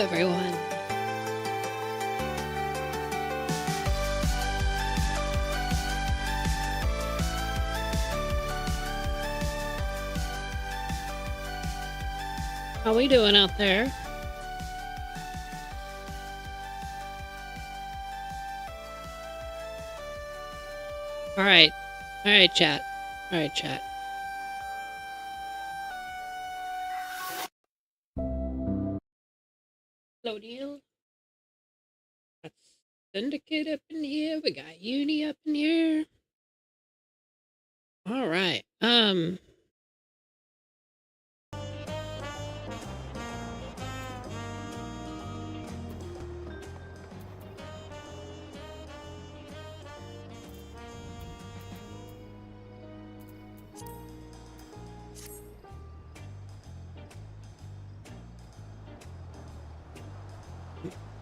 everyone. How we doing out there? All right, chat. All right, chat. Hello, deal. That's Syndicate up in here. We got Uni up in here. All right.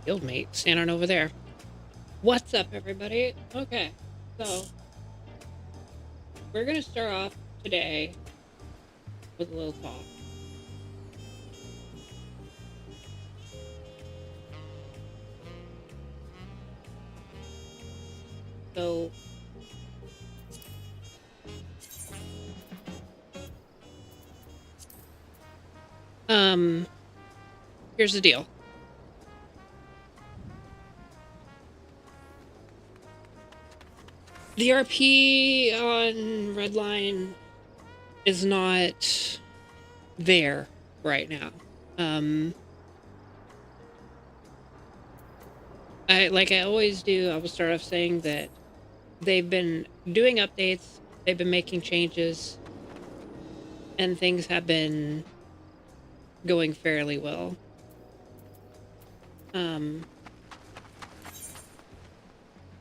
Guildmate standing over there. What's up, everybody? Okay, so we're gonna start off today with a little talk. So here's the deal. The RP on Redline is not there right now. Like I always do, I will start off saying that they've been doing updates, they've been making changes, and things have been going fairly well.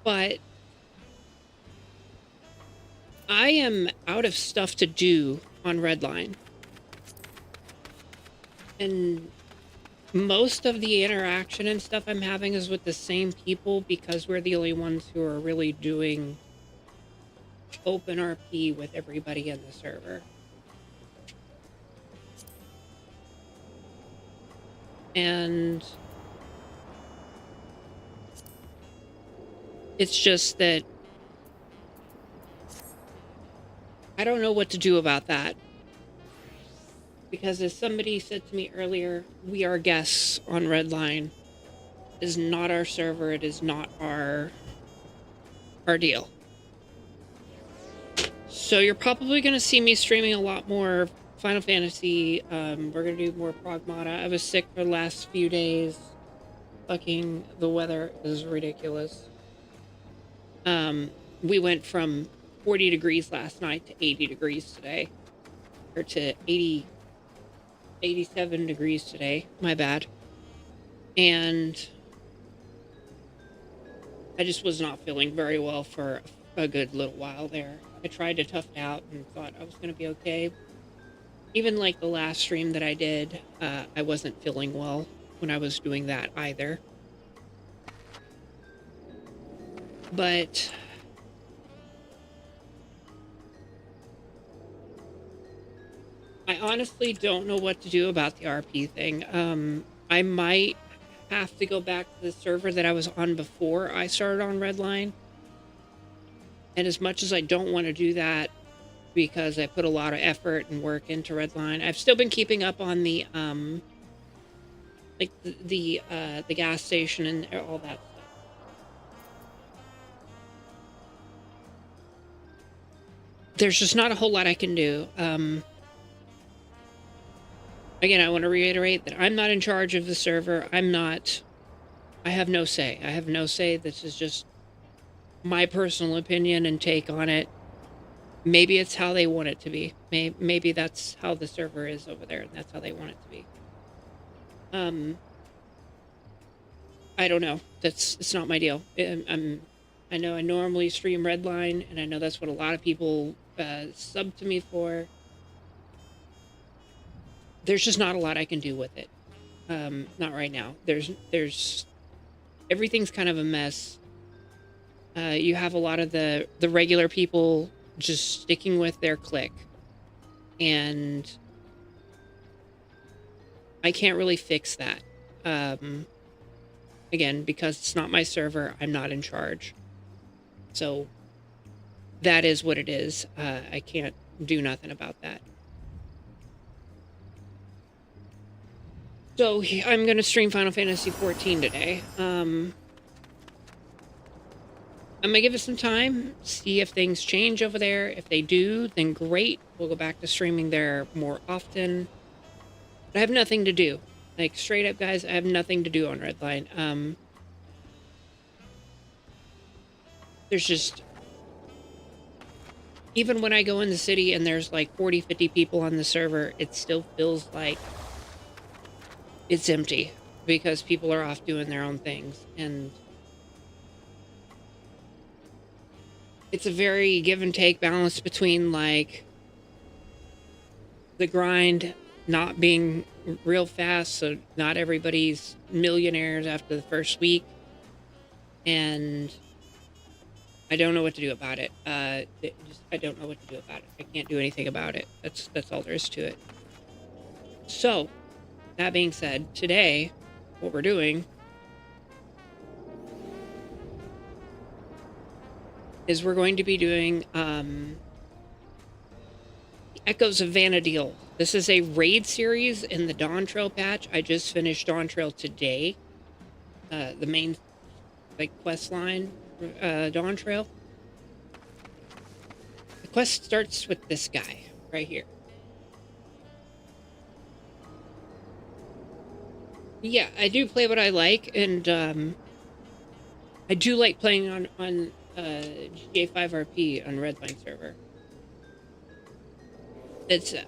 But I am out of stuff to do on Redline. And most of the interaction and stuff I'm having is with the same people because we're the only ones who are really doing open RP with everybody in the server. And it's just that I don't know what to do about that. Because as somebody said to me earlier, we are guests on Redline. It is not our server, it is not our deal. So you're probably going to see me streaming a lot more Final Fantasy. We're going to do more Pragmata. I was sick for the last few days. Fucking the weather is ridiculous. We went from 40 degrees last night to 80 degrees today. Or to 87 degrees today. My bad. And I just was not feeling very well for a good little while there. I tried to tough it out and thought I was going to be okay. Even like the last stream that I did, I wasn't feeling well when I was doing that either. But I honestly don't know what to do about the RP thing. I might have to go back to the server that I was on before I started on Redline. And as much as I don't want to do that, because I put a lot of effort and work into Redline, I've still been keeping up on the like the gas station and all that stuff. There's just not a whole lot I can do. Again, I want to reiterate that I'm not in charge of the server. I have no say. I have no say. This is just my personal opinion and take on it. Maybe it's how they want it to be. Maybe that's how the server is over there, and that's how they want it to be. I don't know. It's not my deal. I know I normally stream Redline, and I know that's what a lot of people sub to me for. There's just not a lot I can do with it. Not right now. There's everything's kind of a mess. You have a lot of the regular people just sticking with their clique, and I can't really fix that. Again, because it's not my server, I'm not in charge. So that is what it is. I can't do nothing about that. So I'm going to stream Final Fantasy 14 today. I'm going to give it some time, see if things change over there. If they do, then great. We'll go back to streaming there more often. But I have nothing to do. Like, straight up, guys, I have nothing to do on Redline. There's just... Even when I go in the city and there's like 40, 50 people on the server, it still feels like it's empty because people are off doing their own things. And it's a very give and take balance between like the grind not being real fast, so not everybody's millionaires after the first week, and I don't know what to do about it. I don't know what to do about it. I can't do anything about it. That's all there is to it. So, that being said, today, what we're doing is we're going to be doing Echoes of Vana'diel. This is a raid series in the Dawn Trail patch. I just finished Dawn Trail today. The main quest line, Dawn Trail. The quest starts with this guy right here. Yeah, I do play what I like, and I do like playing on GTA 5 RP on Redline server.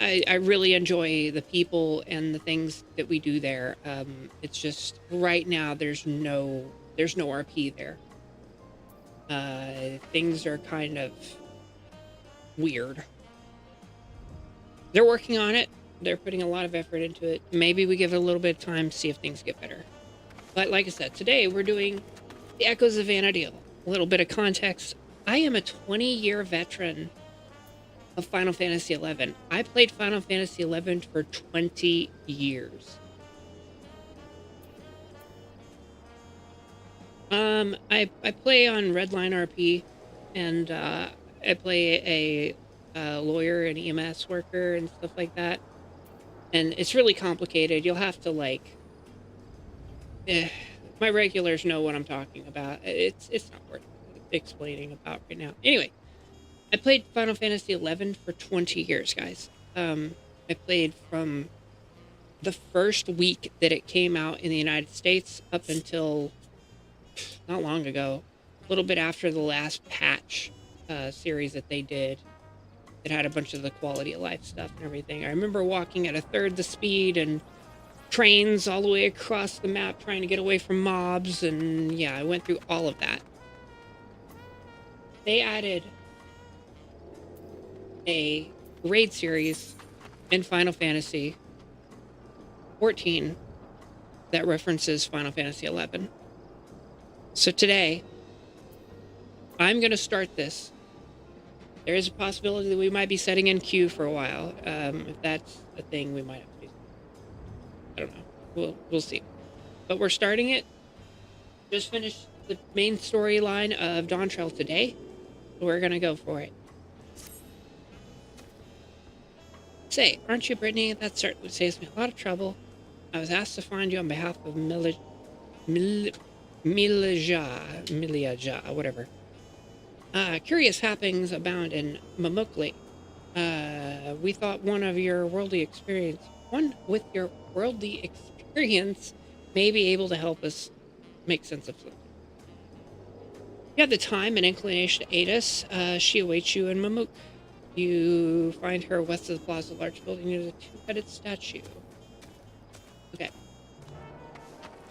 I really enjoy the people and the things that we do there. It's just right now there's no RP there. Things are kind of weird. They're working on it. They're putting a lot of effort into it. Maybe we give it a little bit of time to see if things get better. But like I said, today we're doing the Echoes of Vana'diel. A little bit of context. I am a 20-year veteran of Final Fantasy 11. I played Final Fantasy 11 for 20 years. I play on Redline RP, and I play a lawyer and EMS worker and stuff like that. And it's really complicated. You'll have to my regulars know what I'm talking about. It's not worth explaining about right now. Anyway, I played Final Fantasy 11 for 20 years, guys. I played from the first week that it came out in the United States up until not long ago, a little bit after the last patch series that they did. It had a bunch of the quality of life stuff and everything. I remember walking at a third the speed and trains all the way across the map trying to get away from mobs, and yeah, I went through all of that. They added a raid series in Final Fantasy 14 that references Final Fantasy 11. So today, I'm going to start this. There is a possibility that we might be setting in queue for a while. If that's a thing, we might have to do. I don't know. We'll see. But we're starting it. Just finished the main storyline of Dawn Trail today. So we're going to go for it. Say, aren't you Brittany? That certainly saves me a lot of trouble. I was asked to find you on behalf of Milaja, whatever. Curious happenings abound in Mamukli. We thought one with your worldly experience may be able to help us make sense of something. If you have the time and inclination to aid us, she awaits you in Mamuk. You find her west of the plaza, large building near the two-headed statue. Okay.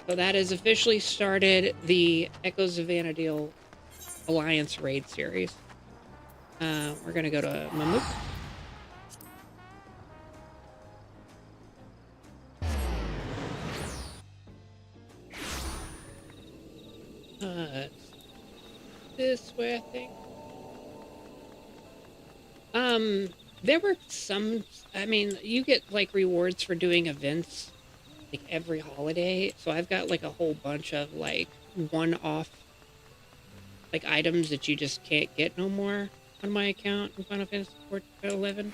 So that has officially started the Echoes of Vana'diel Alliance raid series. We're gonna go to Mamuk. This way, I think. There were some, I mean, you get like rewards for doing events like every holiday. So I've got like a whole bunch of like one-off like items that you just can't get no more on my account in Final Fantasy 11.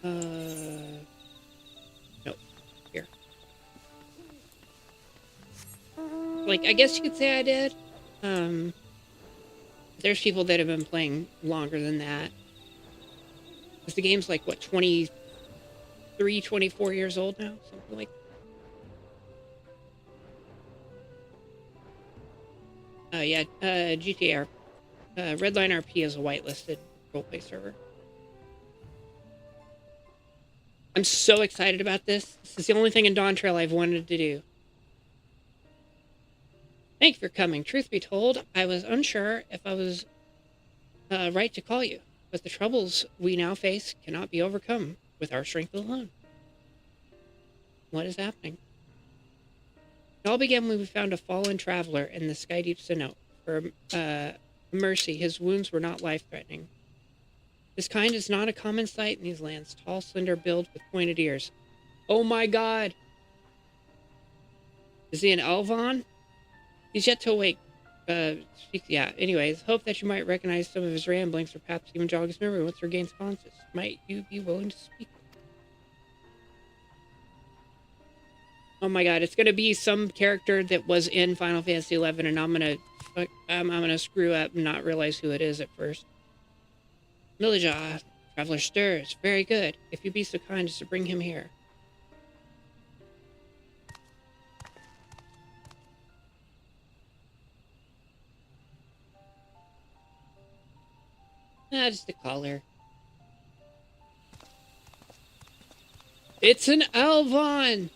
No, here. Like I guess you could say I did. There's people that have been playing longer than that. Because the game's like what, 23, 24 years old now, something like that. Yeah, GTA, Redline RP is a whitelisted roleplay server. I'm so excited about this. This is the only thing in Dawn Trail I've wanted to do. Thank you for coming. Truth be told, I was unsure if I was right to call you, but the troubles we now face cannot be overcome with our strength alone. What is happening? It all began when we found a fallen traveler in the Sky Deep Sinnoh. For mercy, his wounds were not life-threatening. This kind is not a common sight in these lands. Tall, slender build with pointed ears. Oh my god! Is he an Elvon? He's yet to awake. Yeah, anyways, hope that you might recognize some of his ramblings or perhaps even jog his memory once he regains consciousness. Might you be willing to speak? Oh my god, it's gonna be some character that was in Final Fantasy 11, and I'm gonna screw up and not realize who it is at first. Millaja, Traveler stirs. Very good. If you be so kind as to bring him here. Just a caller. It's an Elvon!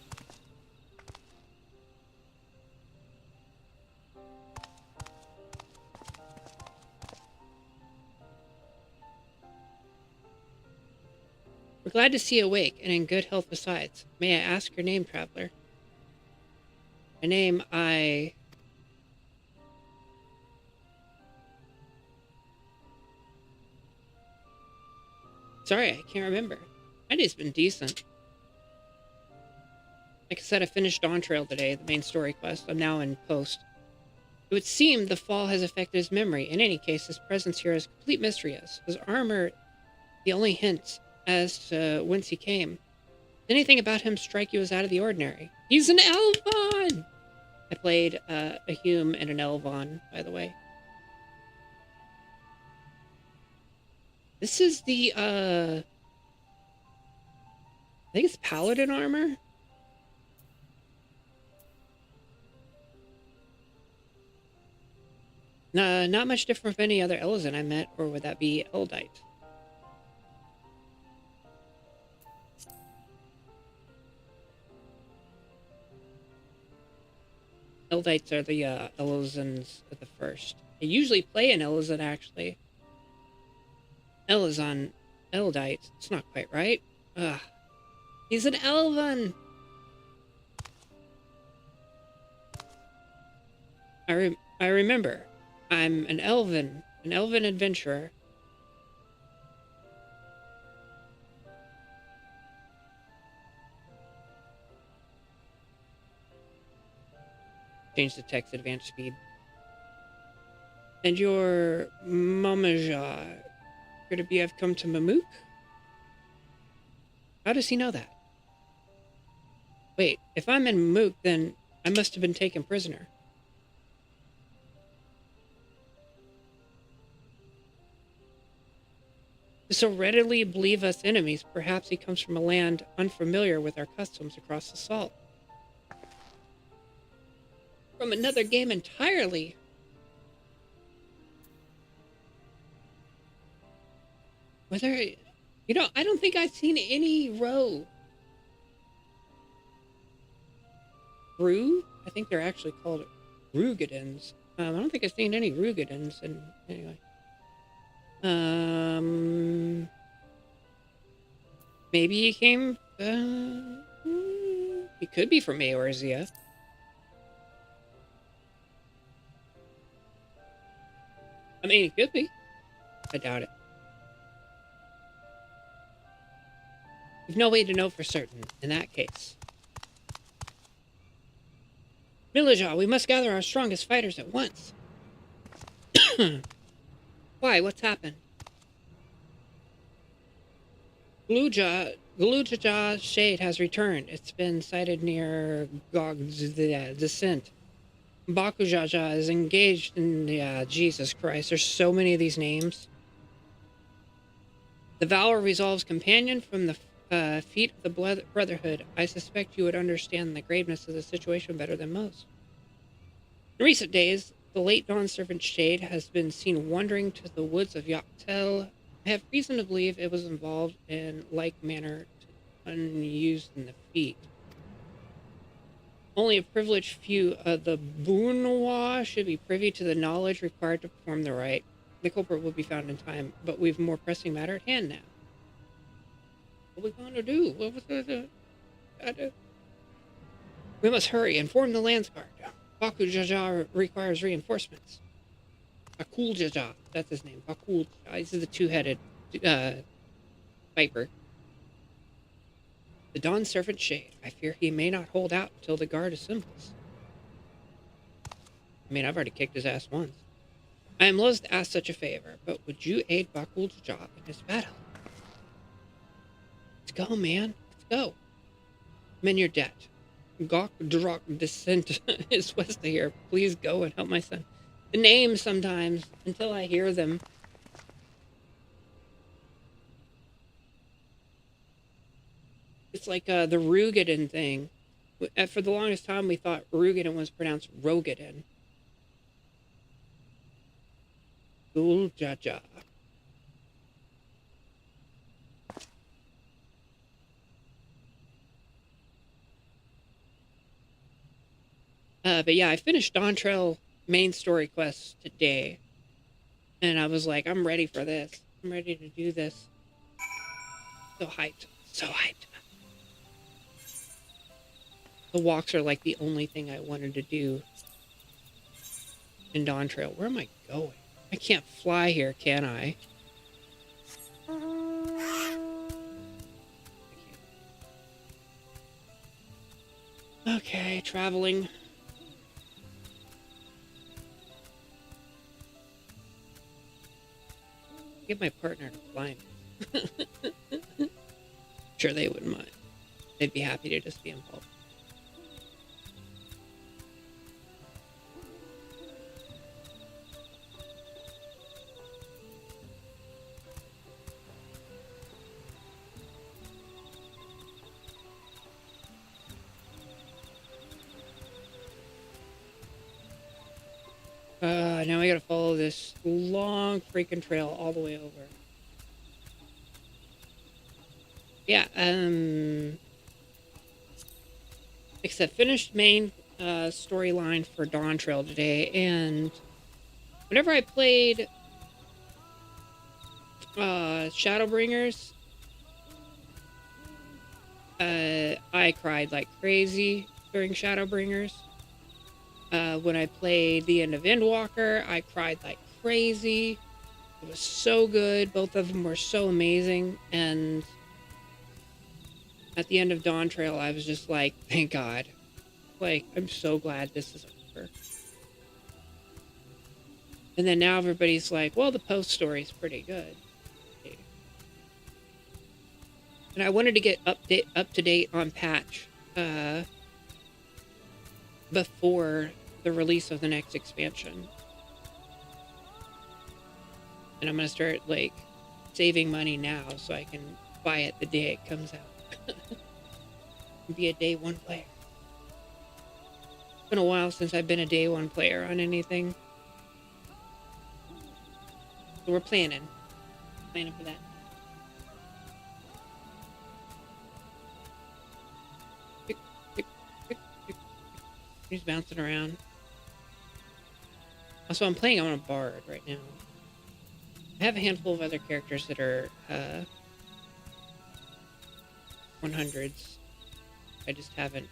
We're glad to see you awake and in good health besides. May I ask your name, traveler? My name, Sorry, I can't remember. My day's been decent. Like I said, I finished Dawn Trail today, the main story quest. I'm now in post. It would seem the fall has affected his memory. In any case, his presence here is complete mystery to us. His armor, the only hint as to whence he came. Did anything about him strike you as out of the ordinary? He's an Elvon! I played a Hume and an Elvon, by the way. This is the, I think it's Paladin armor? No, not much different from any other Elezen I met, or would that be Eldite? Eldites are the Elezens at the first. I usually play an Elezen, actually. Elezon, Eldite. It's not quite right. Ugh. He's an Elven! I remember. I'm an Elven adventurer. Change the text advanced speed. And your Mamaja, could it be I've come to Mamook? How does he know that? Wait, if I'm in Mamook, then I must have been taken prisoner. To so readily believe us enemies, perhaps he comes from a land unfamiliar with our customs across the salt. From another game entirely. Whether, I don't think I've seen any Rue? I think they're actually called Rugadins. I don't think I've seen any Rugadins, and anyway. Maybe he came, he could be from Eorzea. I mean, he could be. I doubt it. We've no way to know for certain in that case. Milaja, we must gather our strongest fighters at once. Why? What's happened? Galujaja's shade has returned. It's been sighted near Gog's descent. Bakujaja is engaged in... Jesus Christ, there's so many of these names. The Valor resolves companion from the feet of the Brotherhood. I suspect you would understand the graveness of the situation better than most. In recent days, the late Dawn Servant Shade has been seen wandering to the woods of Yachtel. I have reason to believe it was involved in like manner to unused in the feat. Only a privileged few of the Bunwa should be privy to the knowledge required to perform the rite. The culprit will be found in time, but we've a more pressing matter at hand now. What are we going to do? What was the... We must hurry. Inform the Lance Guard. Bakujaja requires reinforcements. Bakuljaja, that's his name. Bakuljaja. This is the two-headed viper. The Dawn Servant Shade. I fear he may not hold out until the guard assembles. I mean, I've already kicked his ass once. I am loath to ask such a favor, but would you aid Bakuljaja in his battle? Let's go, man. Let's go. I'm in your debt. Gok Drok descent is west of here. Please go and help my son. The names sometimes, until I hear them. It's like the Rugadin thing. For the longest time, we thought Rugadin was pronounced Rogadin. Guljaja. But yeah, I finished Dawn Trail main story quests today. And I was like, I'm ready for this. I'm ready to do this. So hyped. So hyped. The walks are like the only thing I wanted to do in Dawn Trail. Where am I going? I can't fly here, can I? Okay, traveling. Get my partner to fly me. Sure, they wouldn't mind. They'd be happy to just be involved. Now I gotta follow this long freaking trail all the way over. Yeah, except finished main storyline for Dawn Trail today, and whenever I played Shadowbringers, I cried like crazy during Shadowbringers. When I played the end of Endwalker, I cried like crazy. It was so good. Both of them were so amazing. And at the end of Dawn Trail, I was just like, thank God. Like, I'm so glad this is over. And then now everybody's like, well, the post story's pretty good. And I wanted to get up to date on patch before the release of the next expansion. And I'm gonna start like saving money now so I can buy it the day it comes out. Be a day one player. It's been a while since I've been a day one player on anything. So we're planning for that. He's bouncing around. Also, I'm playing on a bard right now. I have a handful of other characters that are 100s. I just haven't.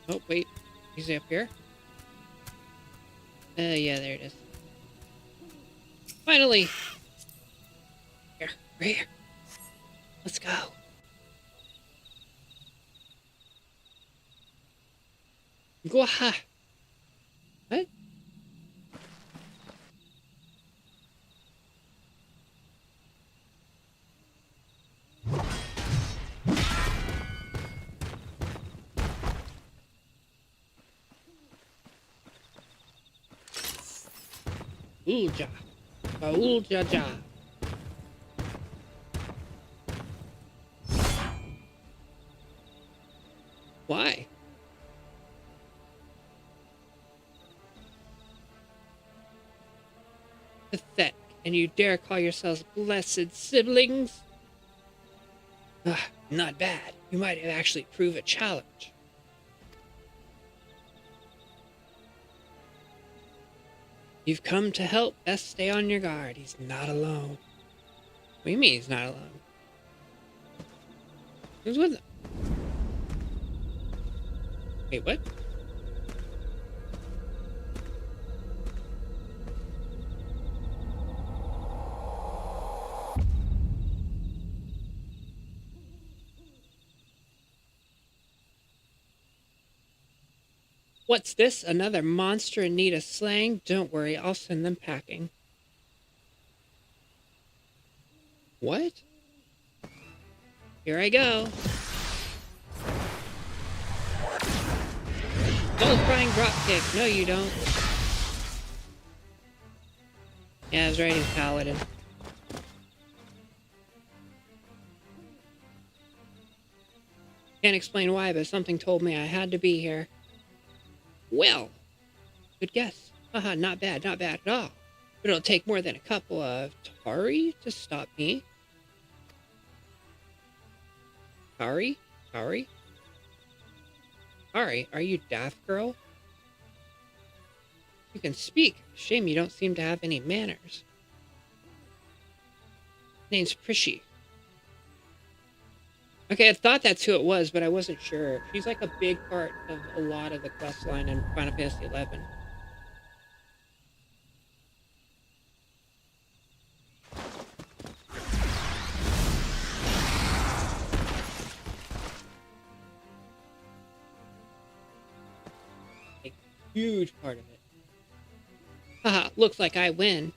Oh, wait. Is he up here? Yeah, there it is. Finally! Right here. Let's go. Gwaha. What? Ulja. Ulja ja. Why? Pathetic. And you dare call yourselves blessed siblings? Ugh, not bad. You might have actually proved a challenge. You've come to help. Best stay on your guard. He's not alone. What do you mean he's not alone? Who's with him? Wait, what? What's this? Another monster in need of slaying? Don't worry, I'll send them packing. What? Here I go. Gold frying drop kick. No, you don't. Yeah, I was writing Paladin. Can't explain why, but something told me I had to be here. Well, good guess. Haha, not bad at all. But it'll take more than a couple of Tari to stop me. Tari? Tari? Tari, are you daft, girl? You can speak. Shame you don't seem to have any manners. Name's Prishy. Okay, I thought that's who it was, but I wasn't sure. She's like a big part of a lot of the quest line in Final Fantasy 11. Like, huge part of it. Haha, looks like I win.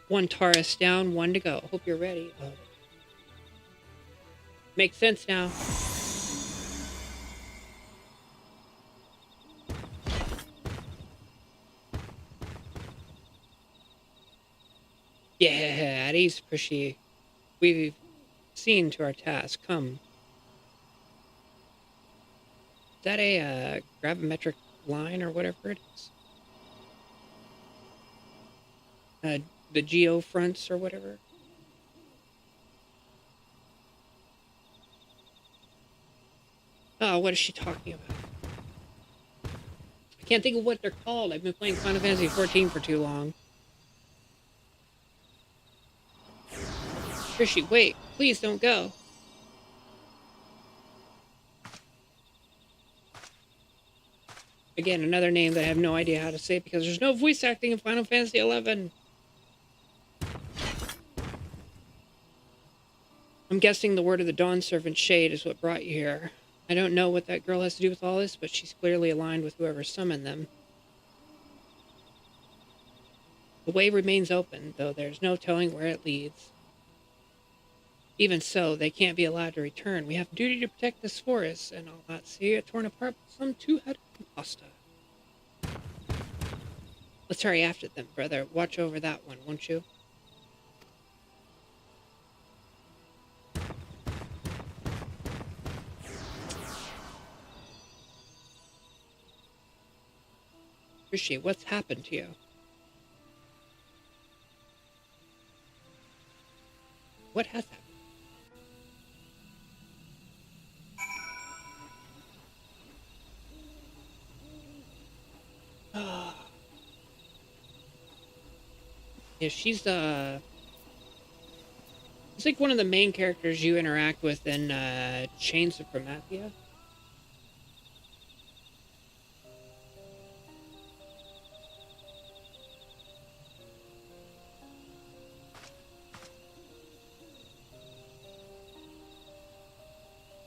One Taurus down, one to go. Hope you're ready. Oh. Makes sense now. Yeah, at ease, Prishy. We've seen to our task. Come. Is that a gravimetric line or whatever it is? The geo fronts or whatever. Oh, what is she talking about? I can't think of what they're called. I've been playing Final Fantasy 14 for too long. Prishy, wait. Please don't go. Again, another name that I have no idea how to say because there's no voice acting in Final Fantasy 11. I'm guessing the word of the Dawn Servant Shade is what brought you here. I don't know what that girl has to do with all this, but she's clearly aligned with whoever summoned them. The way remains open, though there's no telling where it leads. Even so, they can't be allowed to return. We have a duty to protect this forest, and I'll not see it torn apart by some two-headed imposter. Let's hurry after them, brother. Watch over that one, won't you? Rishi, what's happened to you? What has happened? Yeah, she's It's like one of the main characters you interact with in Chains of Prometheus.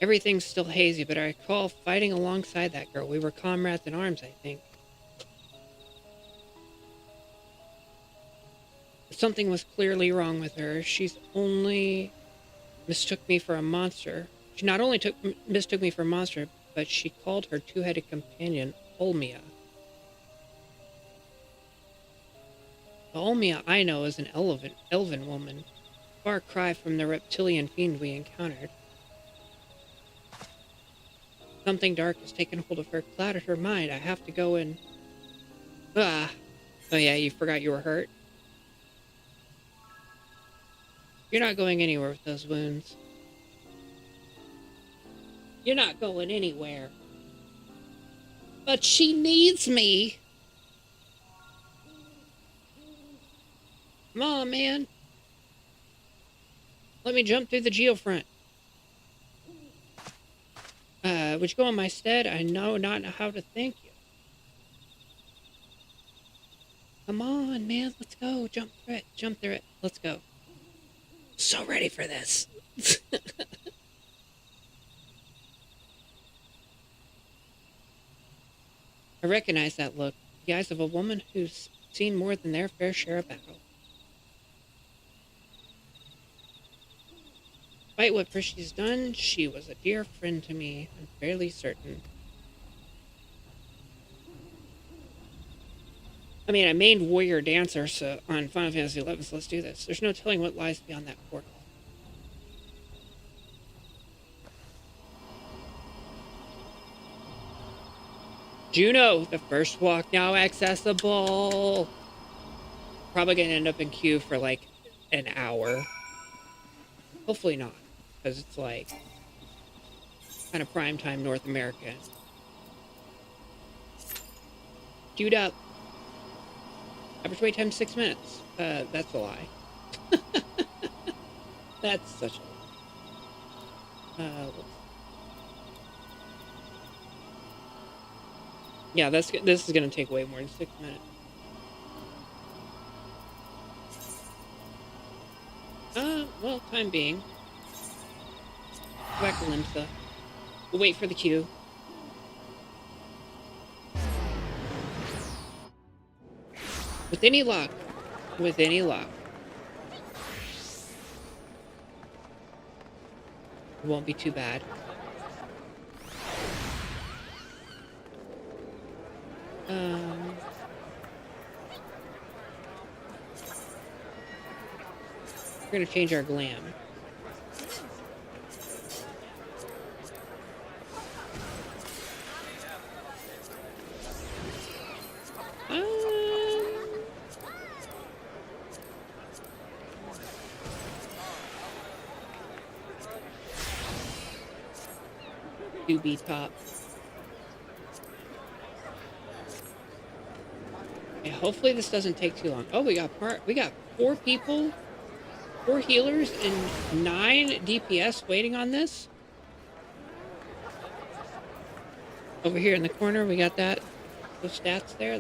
Everything's still hazy, but I recall fighting alongside that girl. We were comrades in arms, I think. Something was clearly wrong with her. She's only mistook me for a monster. She not only mistook me for a monster, but she called her two-headed companion Olmia. The Olmia I know is an elven woman. Far cry from the reptilian fiend we encountered. Something dark has taken hold of her, clouded her mind. I have to go and... Ah. Oh yeah, you forgot you were hurt? You're not going anywhere with those wounds. You're not going anywhere. But she needs me. Come on, man. Let me jump through the geofront. Would you go in my stead? I know not how to thank you. Come on, man. Let's go. Jump through it. Jump through it. Let's go. So ready for this. I recognize that look. The eyes of a woman who's seen more than their fair share of battle. Despite what Prishy's done, she was a dear friend to me, I'm fairly certain. I mean, I mained warrior dancer on Final Fantasy 11, so let's do this. There's no telling what lies beyond that portal. Juno, the first walk now accessible. Probably gonna end up in queue for like an hour. Hopefully not, because it's like kind of prime time North America. Queued up. Average wait time 6 minutes. That's a lie. That's such a lie. Yeah, this is gonna take way more than 6 minutes. Well, time being. Back to Limsa. We'll wait for the queue. With any luck. With any luck. It won't be too bad. We're gonna change our glam. Doobie top. Okay, hopefully this doesn't take too long. Oh, we got 4 people. 4 healers and 9 DPS waiting on this. Over here in the corner, we got those stats there.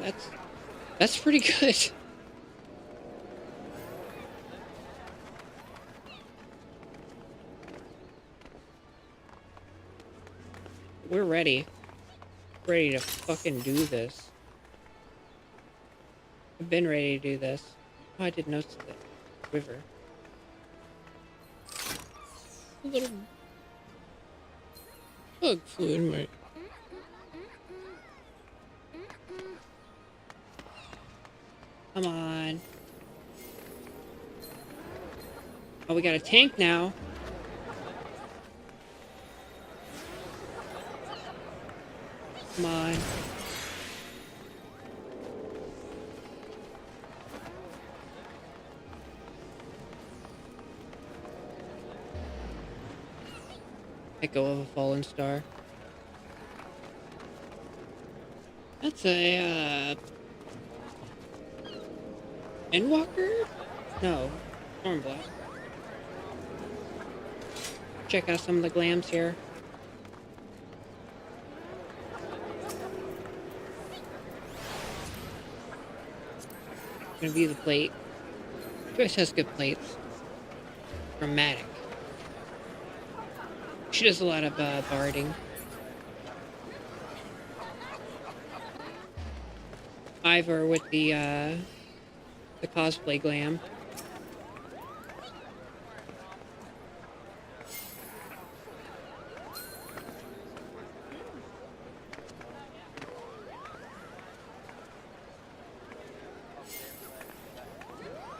That's pretty good. We're ready. Ready to fucking do this. I've been ready to do this. Oh, I didn't notice the river. A little bug flew in my... Come on. Oh, we got a tank now. Come on. Echo of a Fallen Star. That's a, Endwalker? No. Stormblood. Check out some of the glams here. Gonna view the plate. Joyce has good plates. Dramatic. She does a lot of barding. Ivor with the cosplay glam.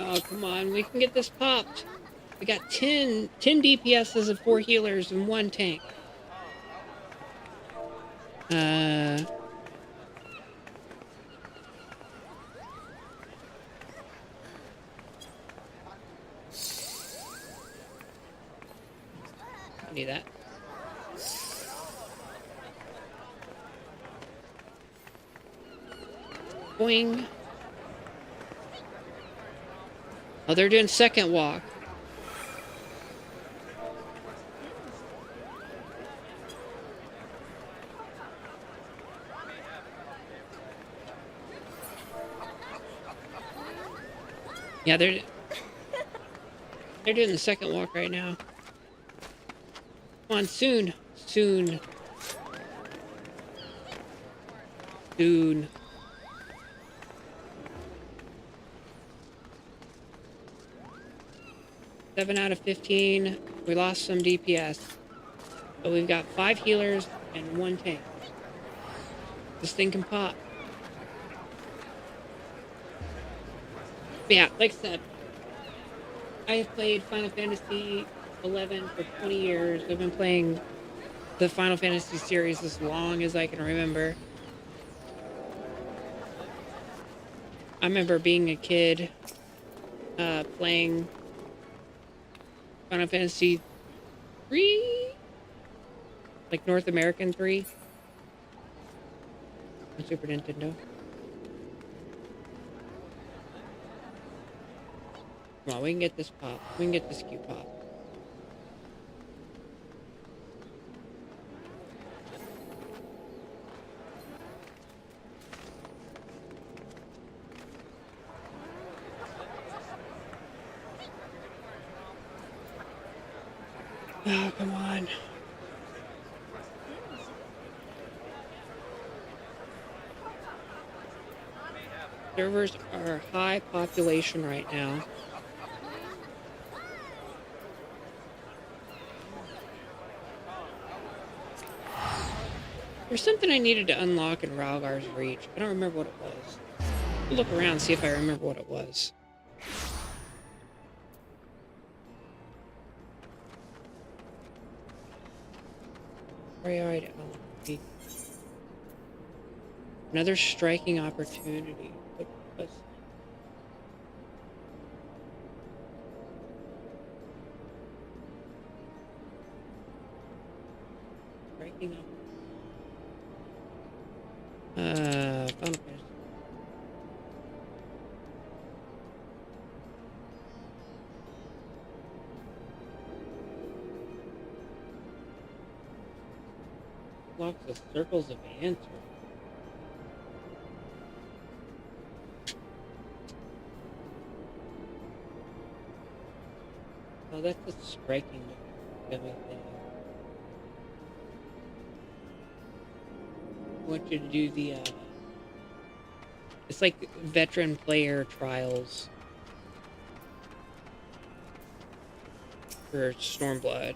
Oh, come on. We can get this popped. We got 10 DPSs and 4 healers and 1 tank. I need that. Boing. Oh, they're doing second walk. Yeah, they're doing the second walk right now. Come on, soon. Soon. 7 out of 15. We lost some DPS. But we've got 5 healers and 1 tank. This thing can pop. But yeah, like I said, I have played Final Fantasy 11 for 20 years. I've been playing the Final Fantasy series as long as I can remember. I remember being a kid playing Final Fantasy 3? Like North American 3? On Super Nintendo. Come on, we can get this pop. We can get this Q pop. Oh, come on. Servers are high population right now. There's something I needed to unlock in Ralgar's Reach. I don't remember what it was. I'll look around and see if I remember what it was. Another striking opportunity. Striking opportunity. Final Fantasy. Blocks of circles of answer. Oh, that's a striking gimmick thing. I want you to do the, it's like veteran player trials for Stormblood.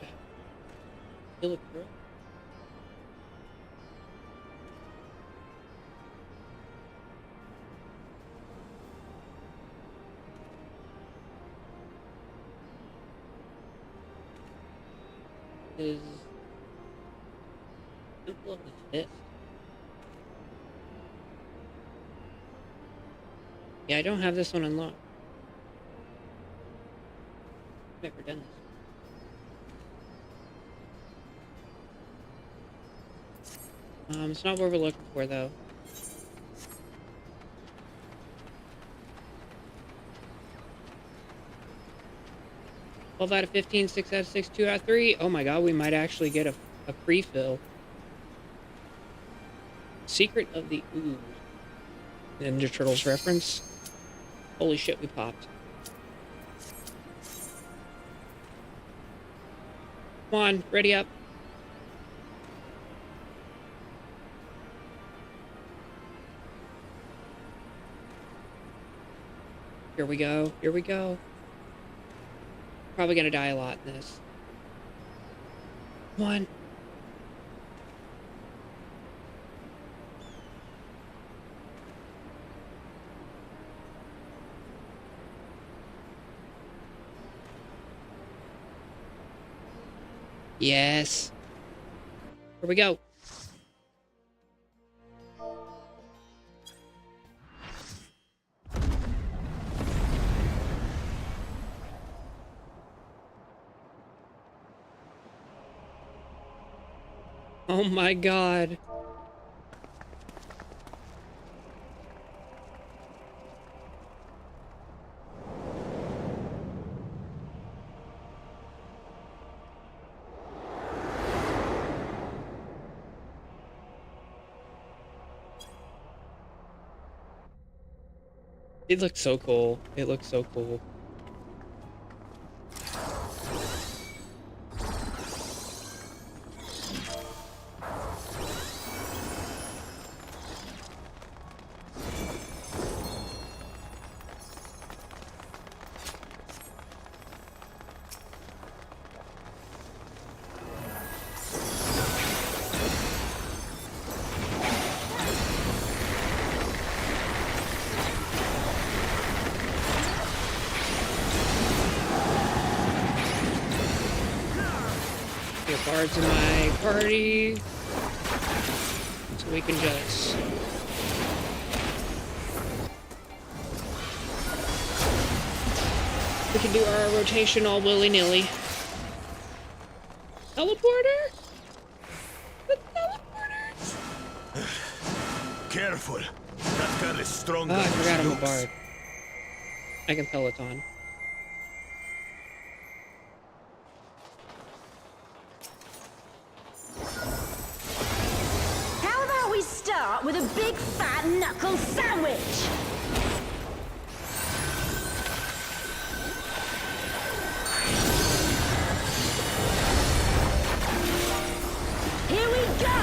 You look good. Is Temple of the Fist. Yeah, I don't have this one unlocked. Never done this. It's not what we're looking for though. 12 out of 15, 6 out of 6, 2 out of 3. Oh my god, we might actually get a pre-fill. Secret of the Ooze. Ninja Turtles reference. Holy shit, we popped. Come on, ready up. Here we go. Here we go. Probably gonna die a lot in this. Come on. Yes. Here we go. Oh my god. It looks so cool. It looks so cool. Get bards in my party. So we can just... We can do our rotation all willy-nilly. Teleporter? The teleporters? Careful. That girl is stronger. Oh, I forgot I'm a than she bard. I can Peloton. How about we start with a big fat knuckle sandwich? Here we go!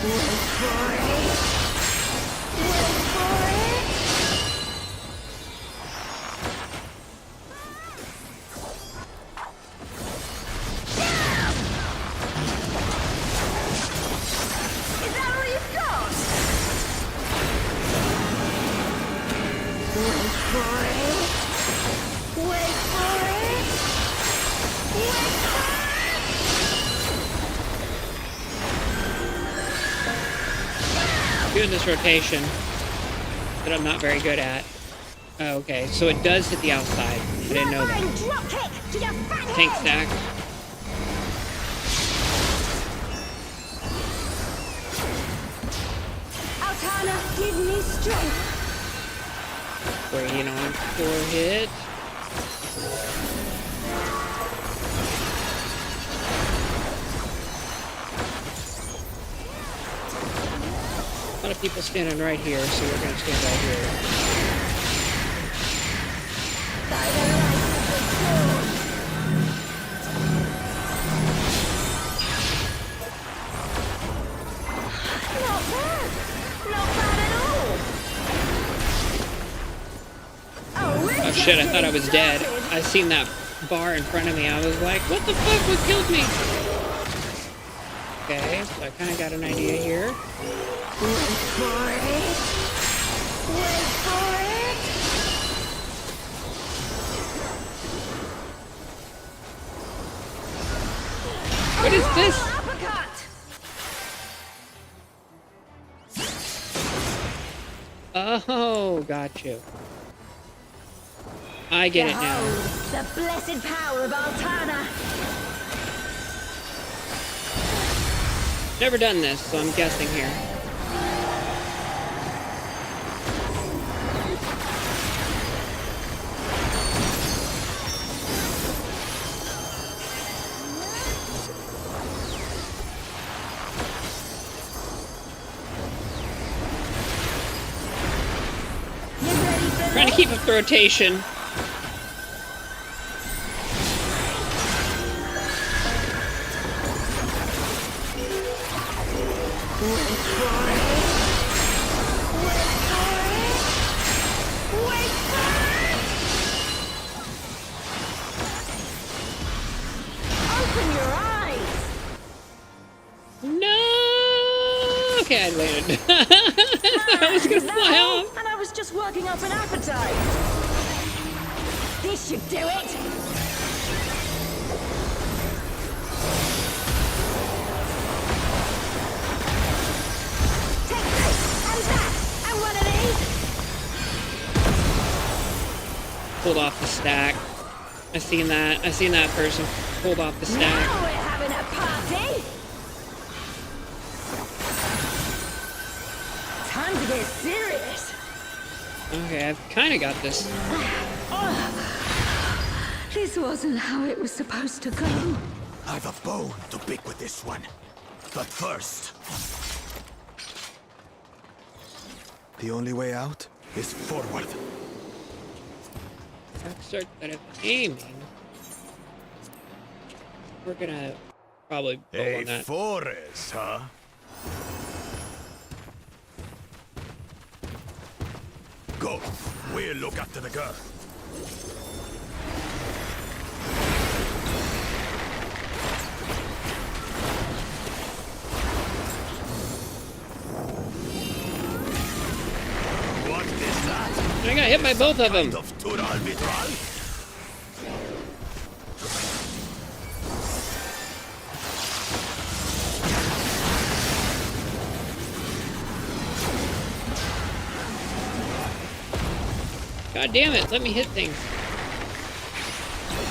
Wait for it! Wait for it! Is that all you've got? Wait for it! Wait for it! Wait for Doing this rotation that I'm not very good at. Oh, okay, so it does hit the outside. I didn't know that. Drop kick to your fat Tank head! stack. Altana, give me strength. Waiting on 4 hit. A lot of people standing right here, so we're gonna stand right here. By the light of the sword. Not bad. Not bad at all. Oh, we're Oh just shit, I thought I was getting dead. started. I seen that bar in front of me. I was like, what the fuck? What killed me? Okay, so I kind of got an idea here. Wait for it. Wait for it. What is this? Uppercut. Oh, got you. I get it now. Behold, the blessed power of Altana. Never done this, so I'm guessing here. trying to keep up the rotation. Open your eyes. No. Okay, I landed. I was gonna fly off. And I was just working up an appetite. This should do it. Take this and that and one of these. Pulled off the stack. I seen that person pulled off the stack. Now we're having a party. Time to get serious. Okay, I've kind of got this. This wasn't how it was supposed to go. I've a bone to pick with this one. But first... The only way out is forward. Start that I'm aiming. We're gonna probably go on that. Forest, huh? Go. We'll look after the girl. What is that? I got hit by both of them. Kind of Tural Vitral? God damn it, let me hit things.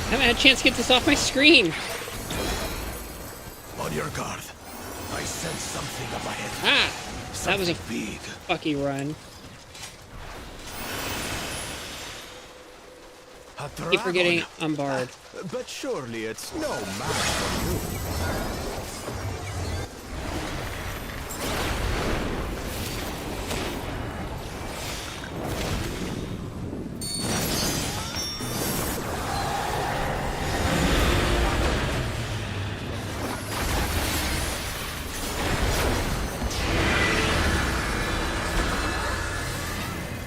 I haven't had a chance to get this off my screen. On your guard. I sense something up ahead. Ah, that was a Big. fucky run. A Keep forgetting dragon. I'm barred. But surely it's no match for you.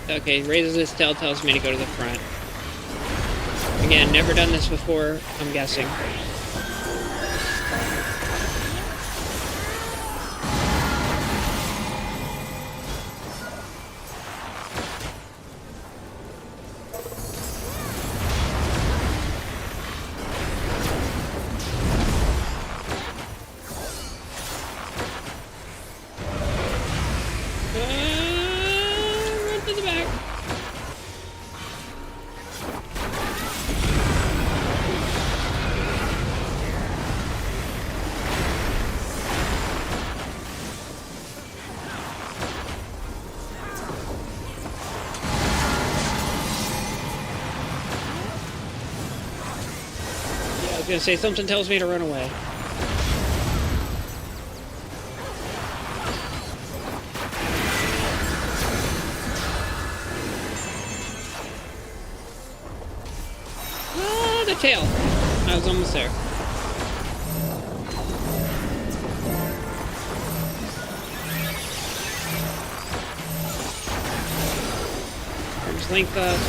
Okay, raises his tail, tells me to go to the front. Again, never done this before, I'm guessing. Run to the back. Yeah, I was gonna say, something tells me to run away. Ah, the tail. I was almost there. Arm's length up.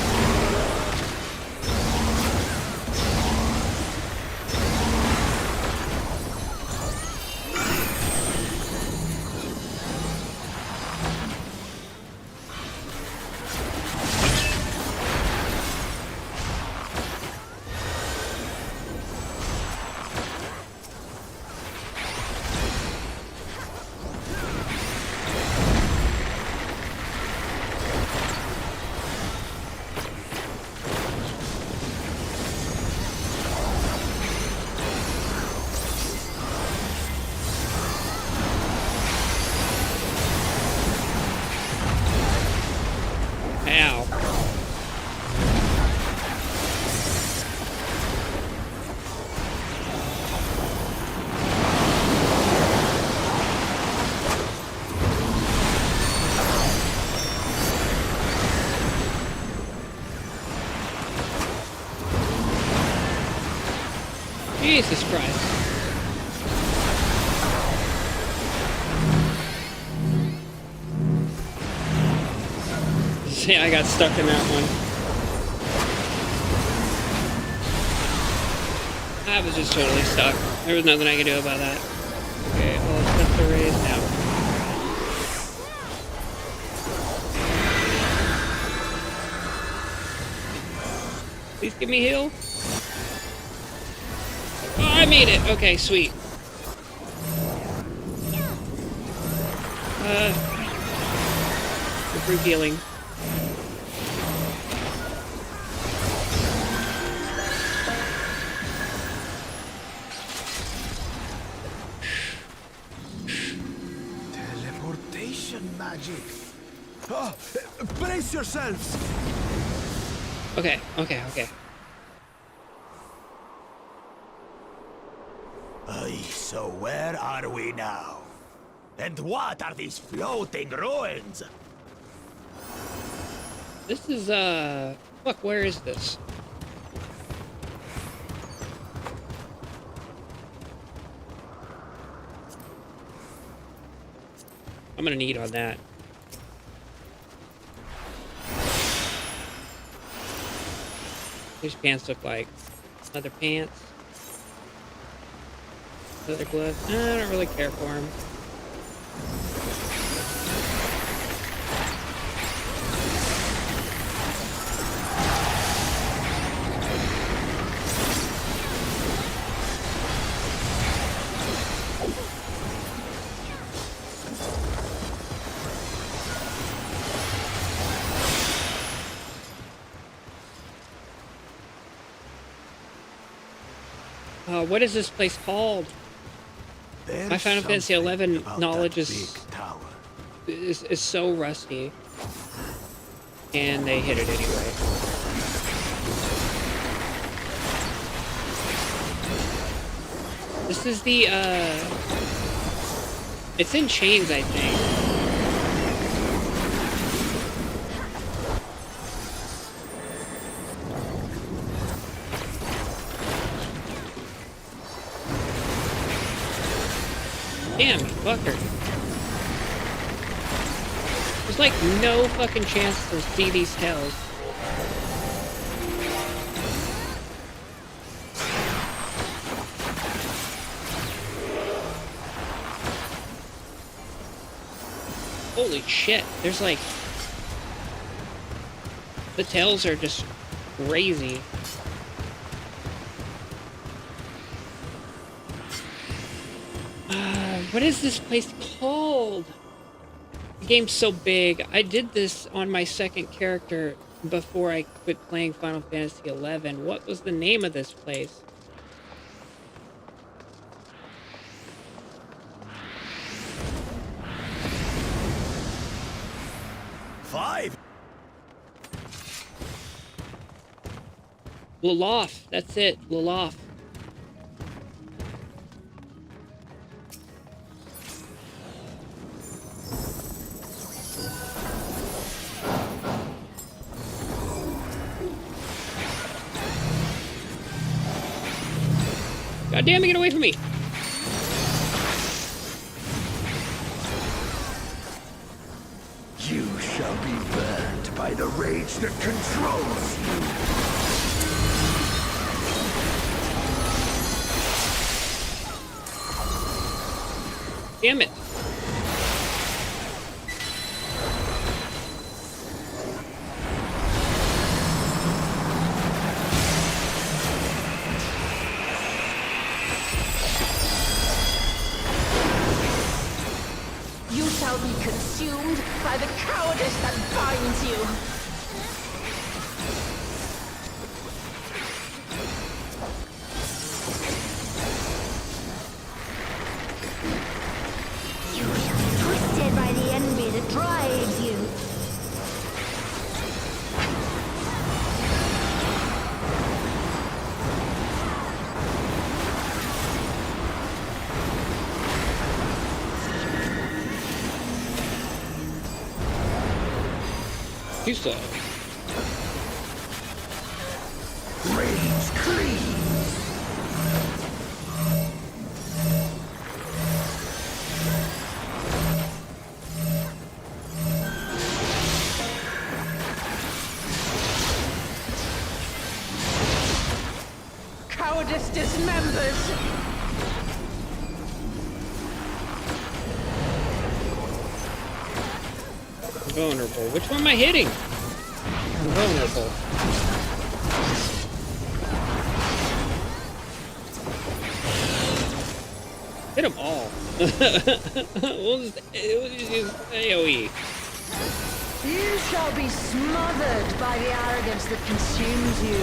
Jesus Christ. See, I got stuck in that one. I was just totally stuck. There was nothing I could do about that. Okay, well, let's set the raise now. Please give me heal. Oh, I made it. Okay, sweet. Improved healing. Teleportation magic. Oh, brace yourselves. Okay. So where are we now? And what are these floating ruins? This is, fuck, where is this? I'm gonna need on that. These pants look like leather pants. Leather gloves. I don't really care for them. What is this place called? My Final Fantasy 11 knowledge is so rusty. And they hit it anyway. This is the, it's in chains, I think. Damn, fucker. There's like no fucking chance to see these tails. Holy shit, there's like... The tails are just crazy. What is this place called? The game's so big. I did this on my second character before I quit playing Final Fantasy 11. What was the name of this place? Loloth. That's it. Loloth. God damn it, get away from me! You shall be burned by the rage that controls you. Damn it. You shall be consumed by the cowardice that binds you. You shall be twisted by the envy that drives you. You saw. Rage clean. Cowardice dismembers. Vulnerable. Which one am I hitting? I'm vulnerable. Hit them all. we'll just use AoE. You shall be smothered by the arrogance that consumes you.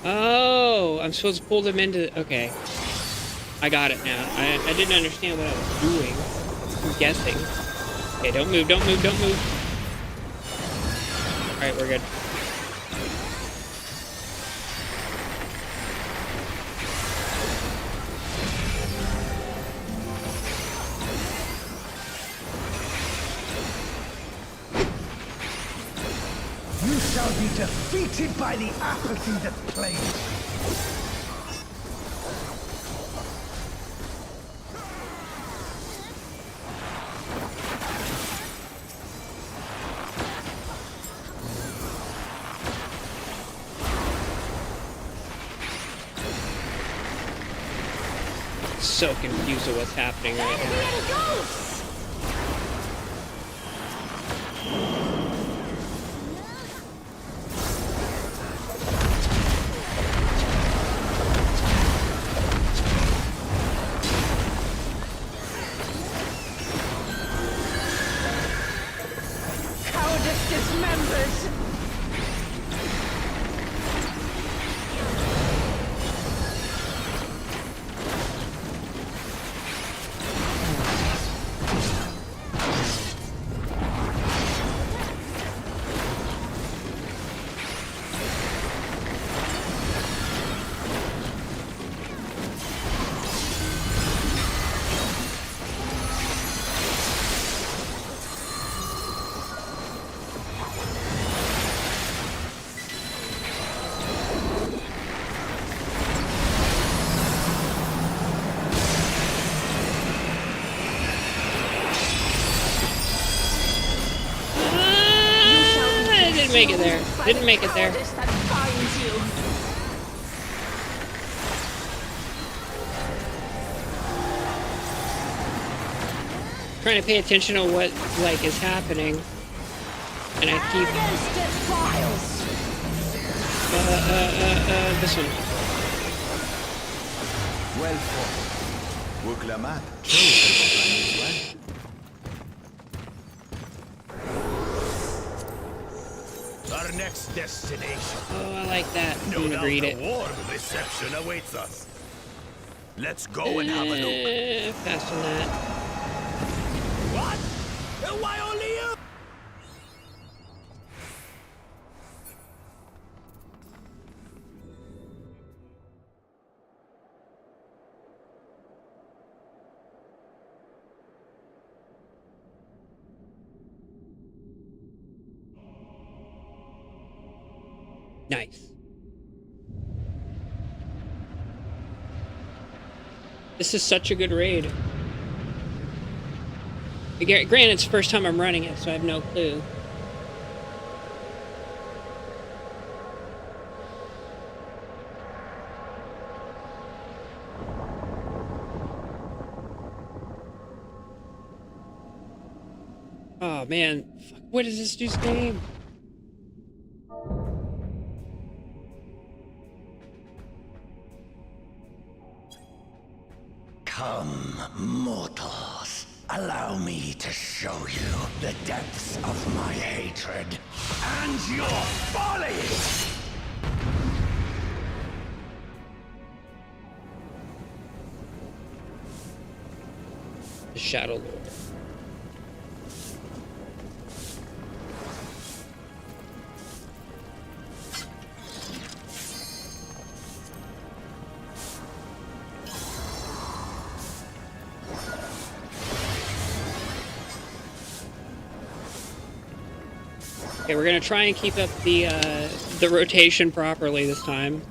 Oh, I'm supposed to pull them into... Okay. I got it now. I didn't understand what I was doing. I'm guessing. Okay, don't move, don't move, don't move. Alright, we're good. You shall be defeated by the apathy that plagues. So confused with what's happening right now. Cowardice dismembers. Make it there. Didn't make it there. That binds you. Trying to pay attention to what like is happening, and I keep this one. Well fought. Wuklamat chose the companion's way. Our next destination. Oh, I like that. I'm No gonna doubt read a it. warm reception awaits us. Let's go and have a look. Faster than that. What? Why only you? Nice. This is such a good raid. Granted, it's the first time I'm running it, so I have no clue. Oh man, fuck, what is this dude's name? Come, mortals. Allow me to show you the depths of my hatred and your folly! The Shadow Lord. Okay, we're gonna try and keep up the rotation properly this time.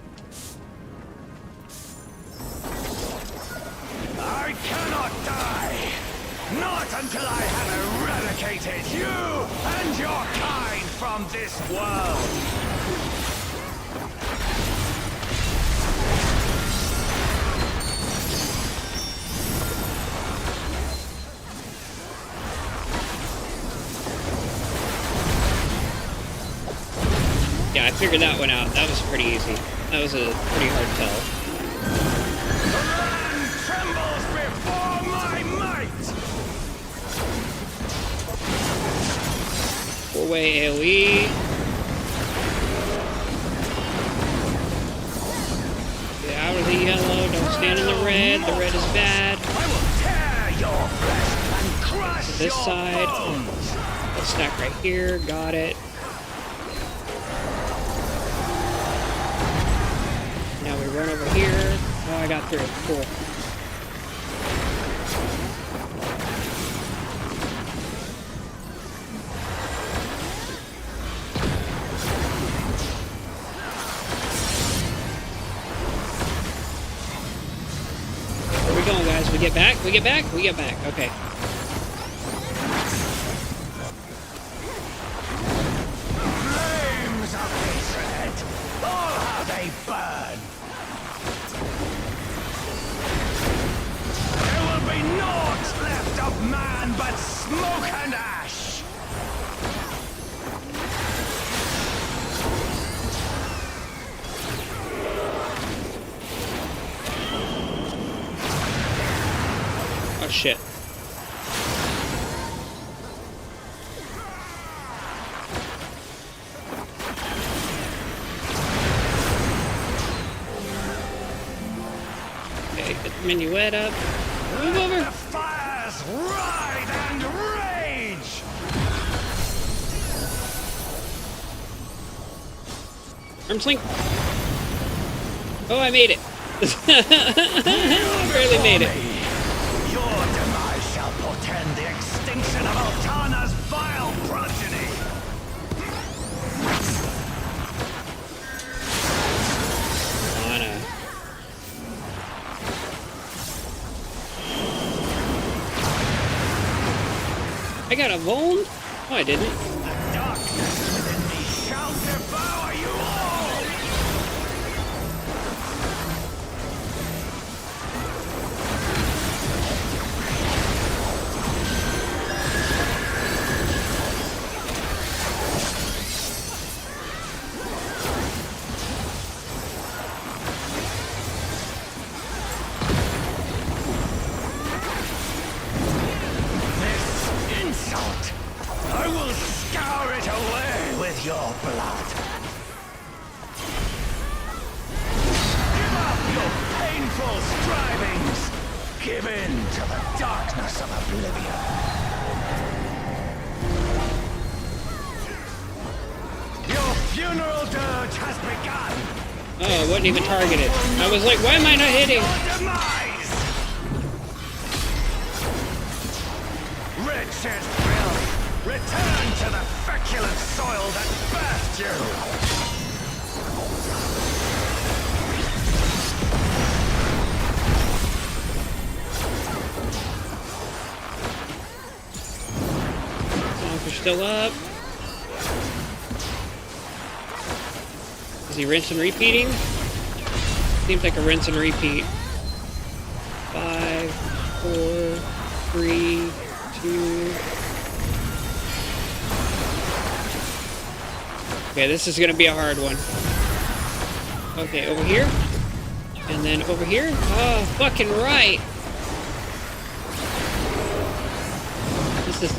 till I have eradicated you and your kind from this world. Yeah, I figured that one out. That was pretty easy. That was a pretty hard tell. The land trembles before my might! 4-way AoE. Get out of the yellow. Don't stand in the red. The red is bad. I will tear your flesh and crush To this your side. bones! A stack right here. Got it. Now we run over here. Oh, I got through. Cool. Where are we going, guys? We get back? We get back? We get back. Okay. Flames of hatred! Oh, how they burn! There will be naught left of man but smoke and ash! Oh, shit. Okay, get the minuet up. Move The over. fires ride and rage! Arm sling. Oh, I made it. Barely made it. Your demise shall portend the extinction of Altana's vile progeny! Anna. I got a Voln? Oh, I didn't. The darkness within me shall devour you all! This insult, I will scour it away with your blood. Give up your painful strivings. Give in to the darkness of oblivion. Your funeral dirge has begun. Oh, it wasn't even targeted. I was like, why am I not hitting? Your demise. Wretched filth, return to the feculent soil that birthed you. You're still up. Is he rinse and repeating? Seems like a rinse and repeat. 5, 4, 3, 2. Okay, this is gonna be a hard one. Okay, over here. And then over here. Oh, fucking right. This is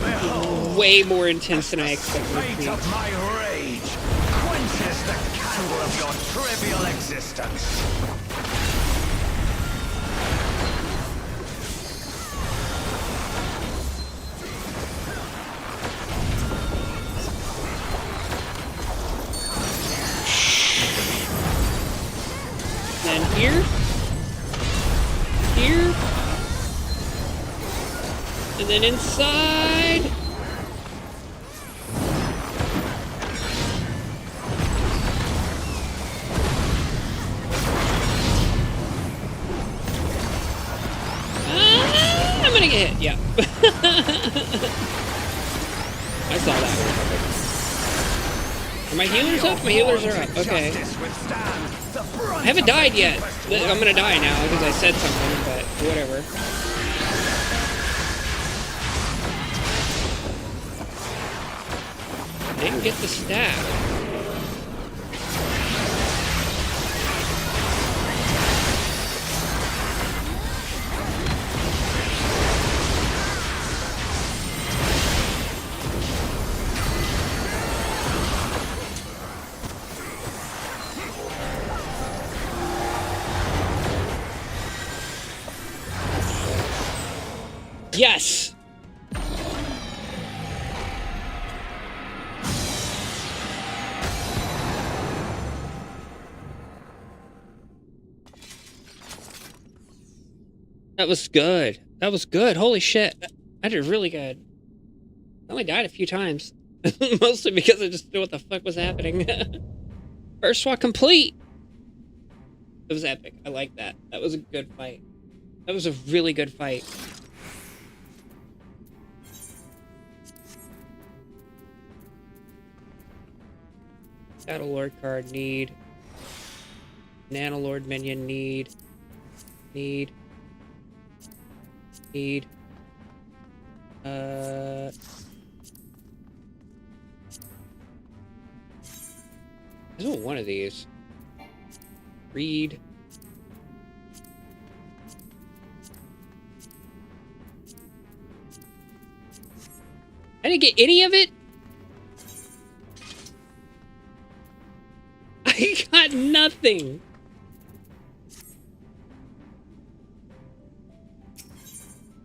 way more intense than I expected it to Fate be. of my rage quenches the candle of your trivial existence. Then here. Here. And then inside. I'm gonna get hit, yeah. saw that. Are my healers up? My healers are up. Okay. I haven't died yet. I'm gonna die now because I said something, but whatever. I didn't get the staff. Yes! That was good. That was good. Holy shit. I did really good. I only died a few times. Mostly because I just didn't know what the fuck was happening. First SWAT complete! It was epic. I like that. That was a good fight. That was a really good fight. Battle Lord card, need. Nanolord minion, need. I just want one of these. Read. I didn't get any of it? I got nothing.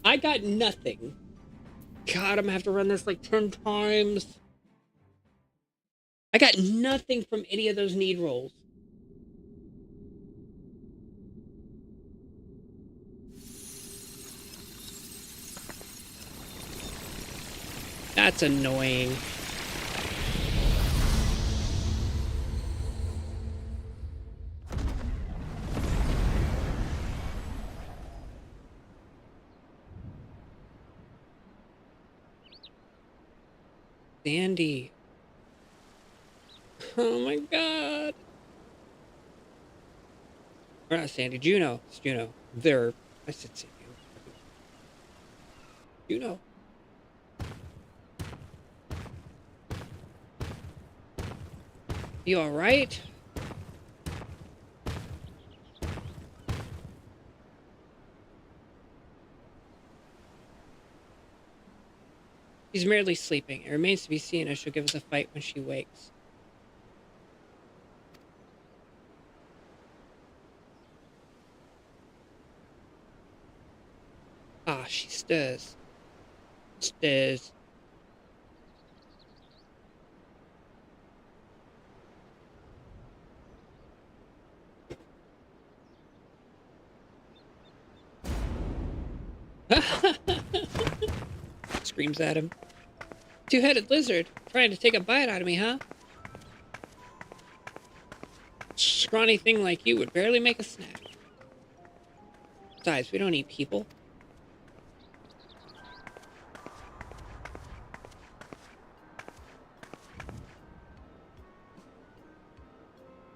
I got nothing. God, I'm gonna have to run this like 10 times. I got nothing from any of those need rolls. That's annoying. Sandy. Oh my god. Or not Sandy, Juno. It's Juno. There. I said Sandy. Juno. You alright? She's merely sleeping. It remains to be seen if she'll give us a fight when she wakes. Ah, she stirs. Stirs. Screams at him. Two-headed lizard, trying to take a bite out of me, huh? Scrawny thing like you would barely make a snack. Besides, we don't eat people.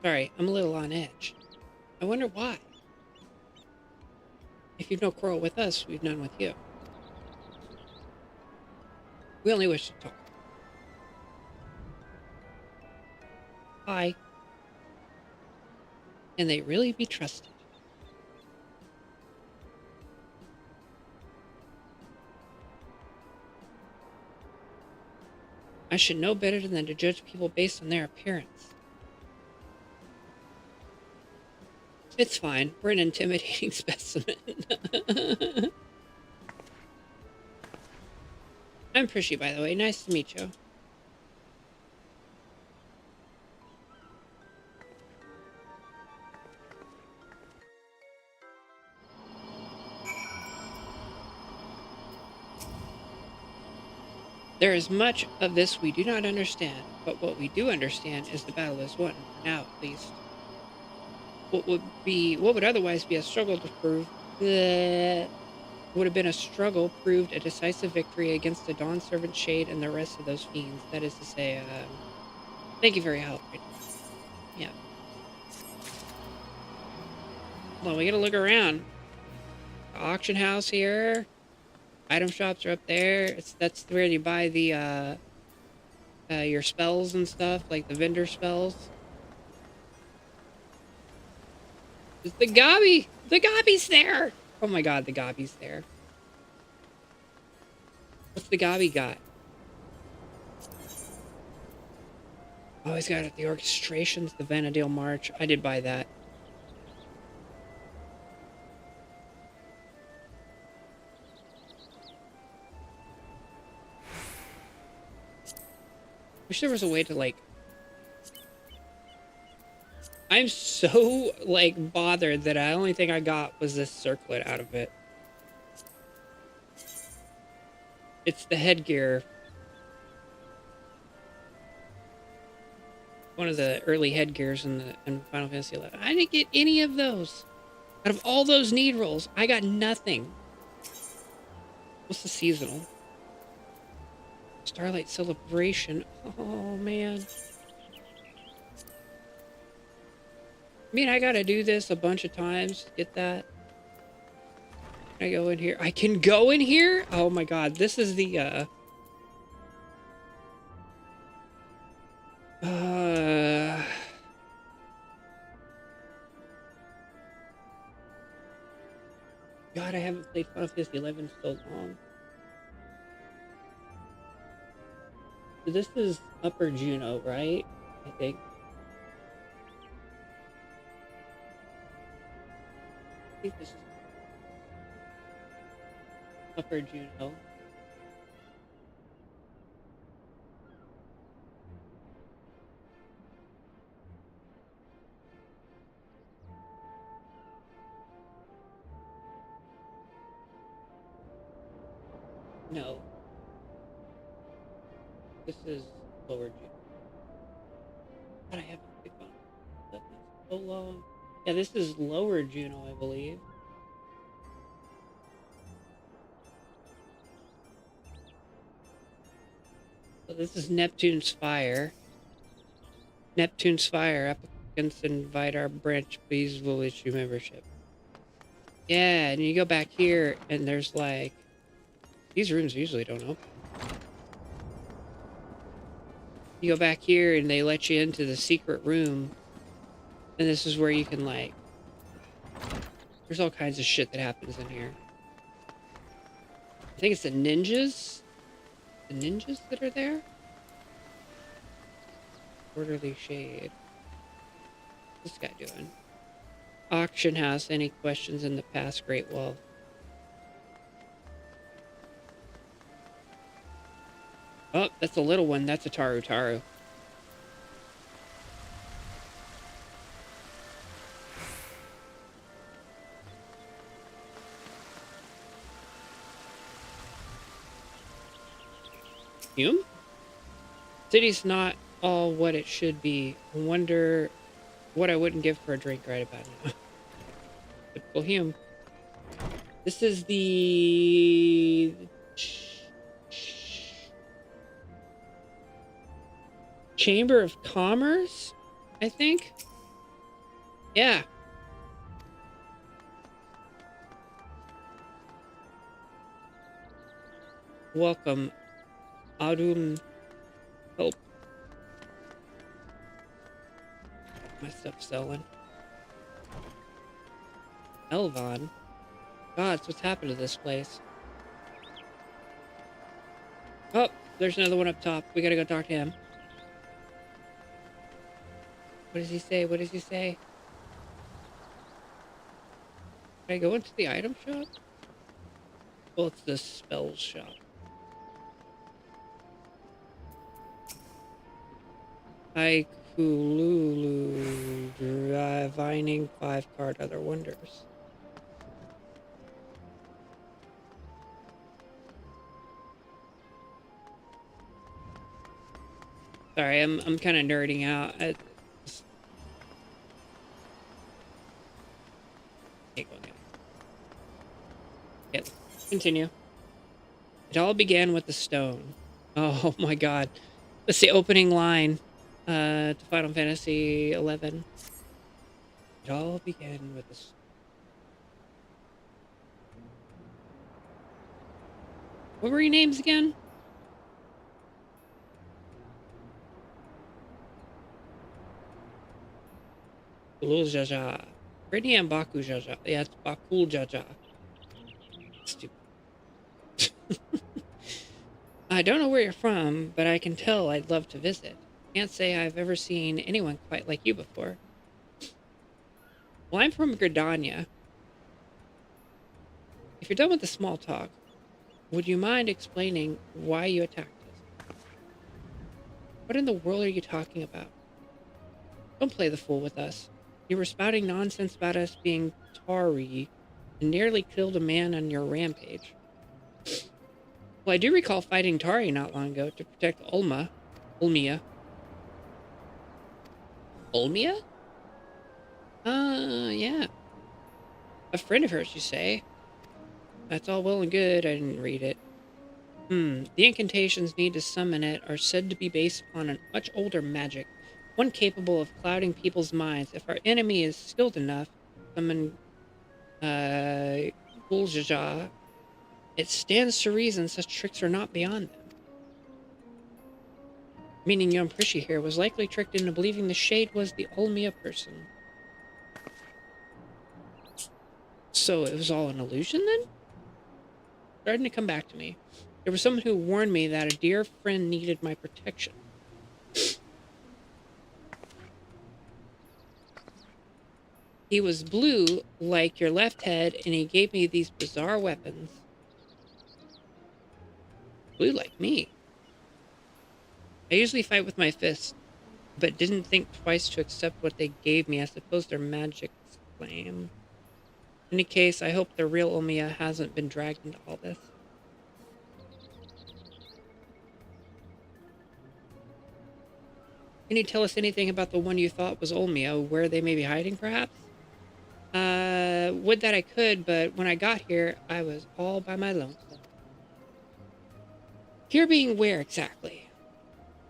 Sorry, I'm a little on edge. I wonder why. If you've no quarrel with us, we've none with you. We only wish to talk. Hi. Can they really be trusted? I should know better than to judge people based on their appearance. It's fine. We're an intimidating specimen. I'm Prishy, by the way. Nice to meet you. There is much of this we do not understand, but what we do understand is the battle is won, for now at least. What would otherwise be a struggle to prove Would have been a struggle, proved a decisive victory against the Dawn Servant Shade and the rest of those fiends. That is to say, thank you for your help. Yeah. Well, we gotta look around. Auction house here. Item shops are up there. That's where you buy the your spells and stuff, like the vendor spells. It's the Gobby! The Gobby's there! Oh my god, the Gobby's there. What's the Gobby got? Oh, he's got the orchestrations, the Vana'diel March. I did buy that. Wish there was a way to, like... I'm so, like, bothered that the only thing I got was this circlet out of it. It's the headgear. One of the early headgears in Final Fantasy 11. I didn't get any of those. Out of all those need rolls, I got nothing. What's the seasonal? Starlight Celebration. Oh, man. I mean, I gotta do this a bunch of times to get that. Can I go in here? I can go in here? Oh my god, this is the, God, I haven't played Final Fantasy 11 so long. So this is Upper Juno, right? I think. I think this is Upper Juno. No. This is Lower Juno. God, I haven't played Final Fantasy 11 so long. Yeah, this is Lower Juno, I believe. So this is Neptune's Fire. Neptune's Fire. Applicants invite our branch, please will issue membership. Yeah, and you go back here, and there's like... These rooms usually don't open. You go back here, and they let you into the secret room. And this is where you can, like... There's all kinds of shit that happens in here. I think it's the ninjas? The ninjas that are there? Orderly Shade. What's this guy doing? Auction house. Any questions in the past? Great Wall. Oh, that's a little one. That's a Taru Taru. Hume? City's not all what it should be. I wonder what I wouldn't give for a drink right about now. Typical Hume. This is the... Chamber of Commerce, I think? Yeah. Welcome. Adum. Help. My stuff selling. Elvon. God, what's happened to this place? Oh, there's another one up top. We gotta go talk to him. What does he say? What does he say? Can I go into the item shop? Well, it's the spells shop. Haikululu, divining 5-card other wonders. Sorry, I'm kind of nerding out. Take one. Yeah. Continue. It all began with the stone. Oh my god. That's the opening line to Final Fantasy 11. It all began with the stone. What were your names again? Kulul Jaja. Brittany and Baku Jaja. Yeah, it's Bakul Jaja. Stupid. I don't know where you're from, but I can tell I'd love to visit. Can't say I've ever seen anyone quite like you before. Well, I'm from Gridania. If you're done with the small talk, would you mind explaining why you attacked us? What in the world are you talking about? Don't play the fool with us. You were spouting nonsense about us being Tari and nearly killed a man on your rampage. Well, I do recall fighting Tari not long ago to protect Ulmia. Ulmia? Yeah. A friend of hers, you say? That's all well and good. I didn't read it. The incantations needed to summon it are said to be based upon a much older magic, one capable of clouding people's minds. If our enemy is skilled enough, summon Guljaja, it stands to reason such tricks are not beyond them. Meaning young Prishy here was likely tricked into believing the Shade was the Ulmia person. So it was all an illusion then? Starting to come back to me. There was someone who warned me that a dear friend needed my protection. He was blue, like your left head, and he gave me these bizarre weapons. Blue like me. I usually fight with my fists, but didn't think twice to accept what they gave me. I suppose their magic's flame. In any case, I hope the real Omiya hasn't been dragged into all this. Can you tell us anything about the one you thought was Olmia, where they may be hiding, perhaps? Would that I could, but when I got here, I was all by my lonesome. Here being where, exactly?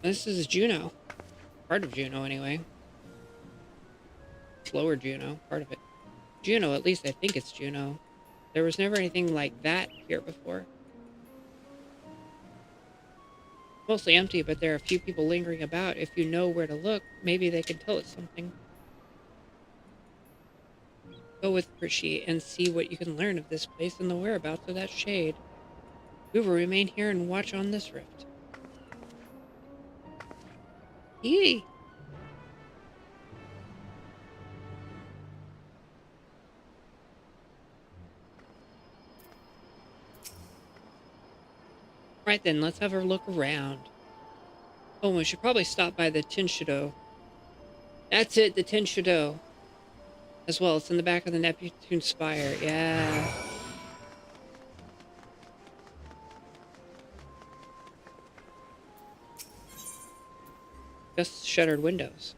This is Juno. Part of Juno, anyway. Lower Juno, part of it. Juno, at least I think it's Juno. There was never anything like that here before. Mostly empty, but there are a few people lingering about. If you know where to look, maybe they can tell us something. Go with Prishy and see what you can learn of this place and the whereabouts of that Shade. We will remain here and watch on this rift. Yee! Right then, let's have a look around. Oh, we should probably stop by the Tinshido. That's it, the Tinshido. As well, it's in the back of the Neptune Spire. Yeah. Just shuttered windows.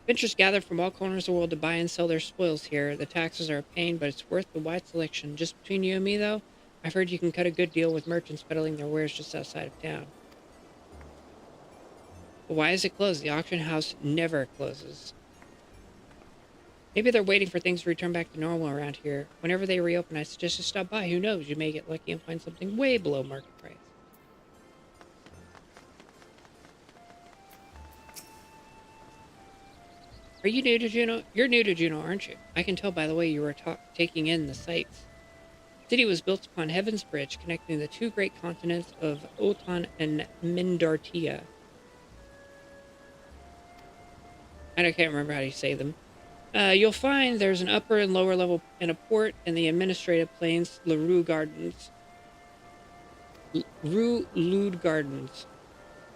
Adventurers gather from all corners of the world to buy and sell their spoils here. The taxes are a pain, but it's worth the wide selection. Just between you and me, though, I've heard you can cut a good deal with merchants peddling their wares just outside of town. But why is it closed? The auction house never closes. Maybe they're waiting for things to return back to normal around here. Whenever they reopen, I suggest you stop by. Who knows? You may get lucky and find something way below market price. Are you new to Juneau? You're new to Juneau, aren't you? I can tell by the way you were taking in the sights. The city was built upon Heaven's Bridge, connecting the two great continents of Otan and Mindartia. I can't remember how to say them. You'll find there's an upper and lower level and a port in the administrative plains, LaRue Gardens. Rue Lude Gardens.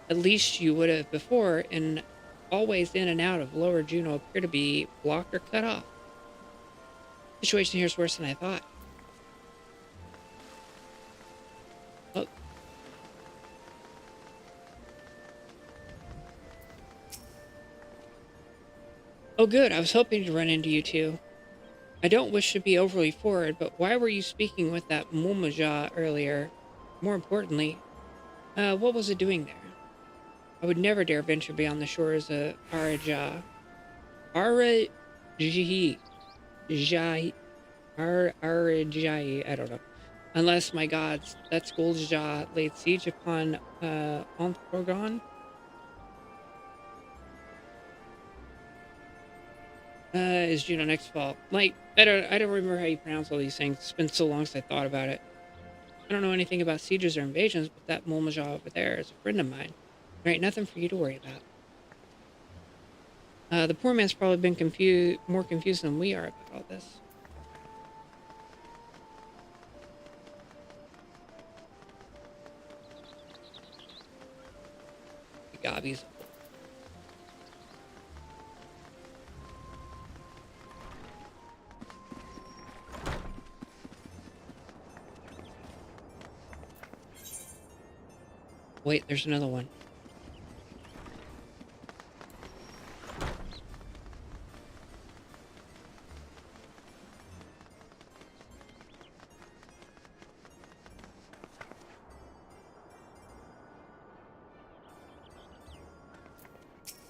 At least you would have before, and always in and out of Lower Juneau appear to be blocked or cut off. The situation here is worse than I thought. Oh. Oh good, I was hoping to run into you two. I don't wish to be overly forward, but why were you speaking with that Mumaja earlier? More importantly, what was it doing there? I would never dare venture beyond the shores of Araja. Araji. Jai. Arajai. I don't know. Unless, my gods, that Skullja laid siege upon Onthrogon. Is Juno next fall? Like, I don't remember how you pronounce all these things. It's been so long since I thought about it. I don't know anything about sieges or invasions, but that Mulmaja over there is a friend of mine. There ain't nothing for you to worry about. The poor man's probably been more confused than we are about all this. The gobbies. Wait, there's another one.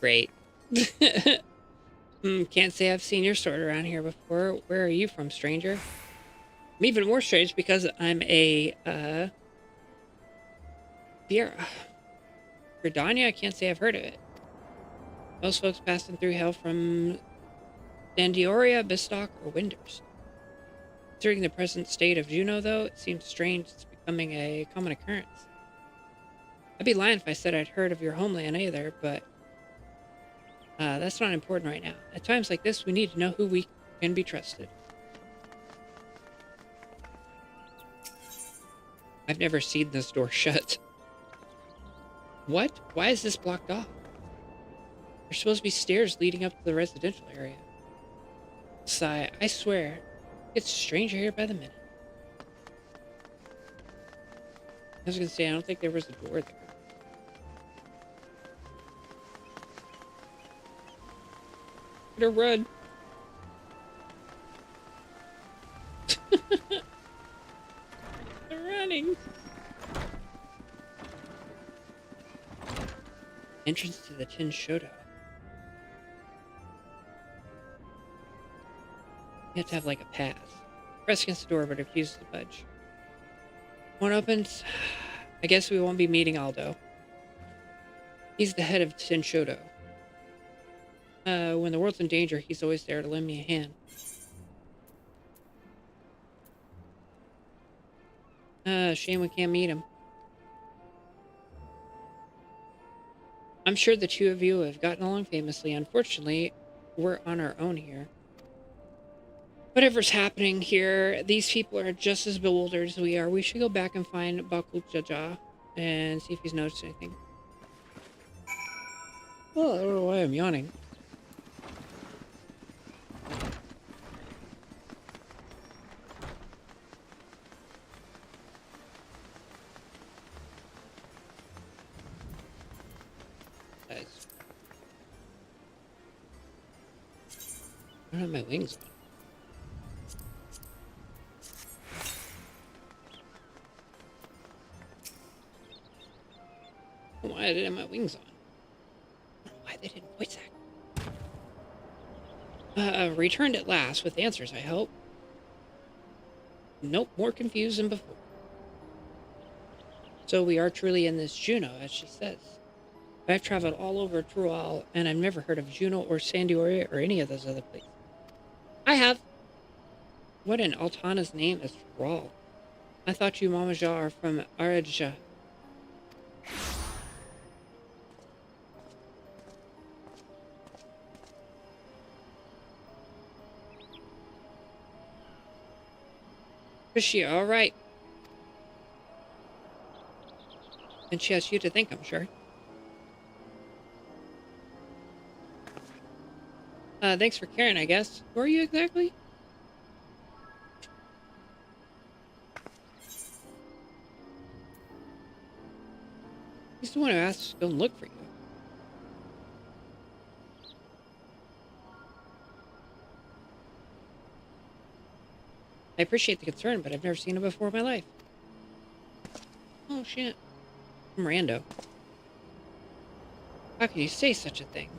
Great. Can't say I've seen your sword around here before. Where are you from, stranger? I'm even more strange because I'm a, Gridania, I can't say I've heard of it. Most folks passing through hell from Dandioria, Bistock, or Winders. Considering the present state of Juno, though, it seems strange it's becoming a common occurrence. I'd be lying if I said I'd heard of your homeland either, but that's not important right now. At times like this, we need to know who we can be trusted. I've never seen this door shut. What? Why is this blocked off? There's supposed to be stairs leading up to the residential area. Sigh, I swear, it's stranger here by the minute. I was gonna say, I don't think there was a door there. Better run. They're running. Entrance to the Tin Shodo. You have to have like a pass. Press against the door, but it refuses to budge. One opens. I guess we won't be meeting Aldo. He's the head of Tin Shodo. When the world's in danger, he's always there to lend me a hand. Shame we can't meet him. I'm sure the two of you have gotten along famously. Unfortunately, we're on our own here. Whatever's happening here, these people are just as bewildered as we are. We should go back and find Bakul Jaja and see if he's noticed anything. Oh, I don't know why I'm yawning. I don't have my wings on. Why I didn't have my wings on? I don't know why they didn't voice act. Returned at last with answers, I hope. Nope, more confused than before. So we are truly in this Juno, as she says. I've traveled all over Trual, and I've never heard of Juno or Sandioria or any of those other places. I have. What in Altana's name is Trual? I thought you Mamaja are from Araja. Is she all right? And she has you to thank, I'm sure. Thanks for caring, I guess. Who are you exactly? He's the one who asked us to go and look for you. I appreciate the concern, but I've never seen it before in my life. Oh, shit. I'm rando. How could you say such a thing?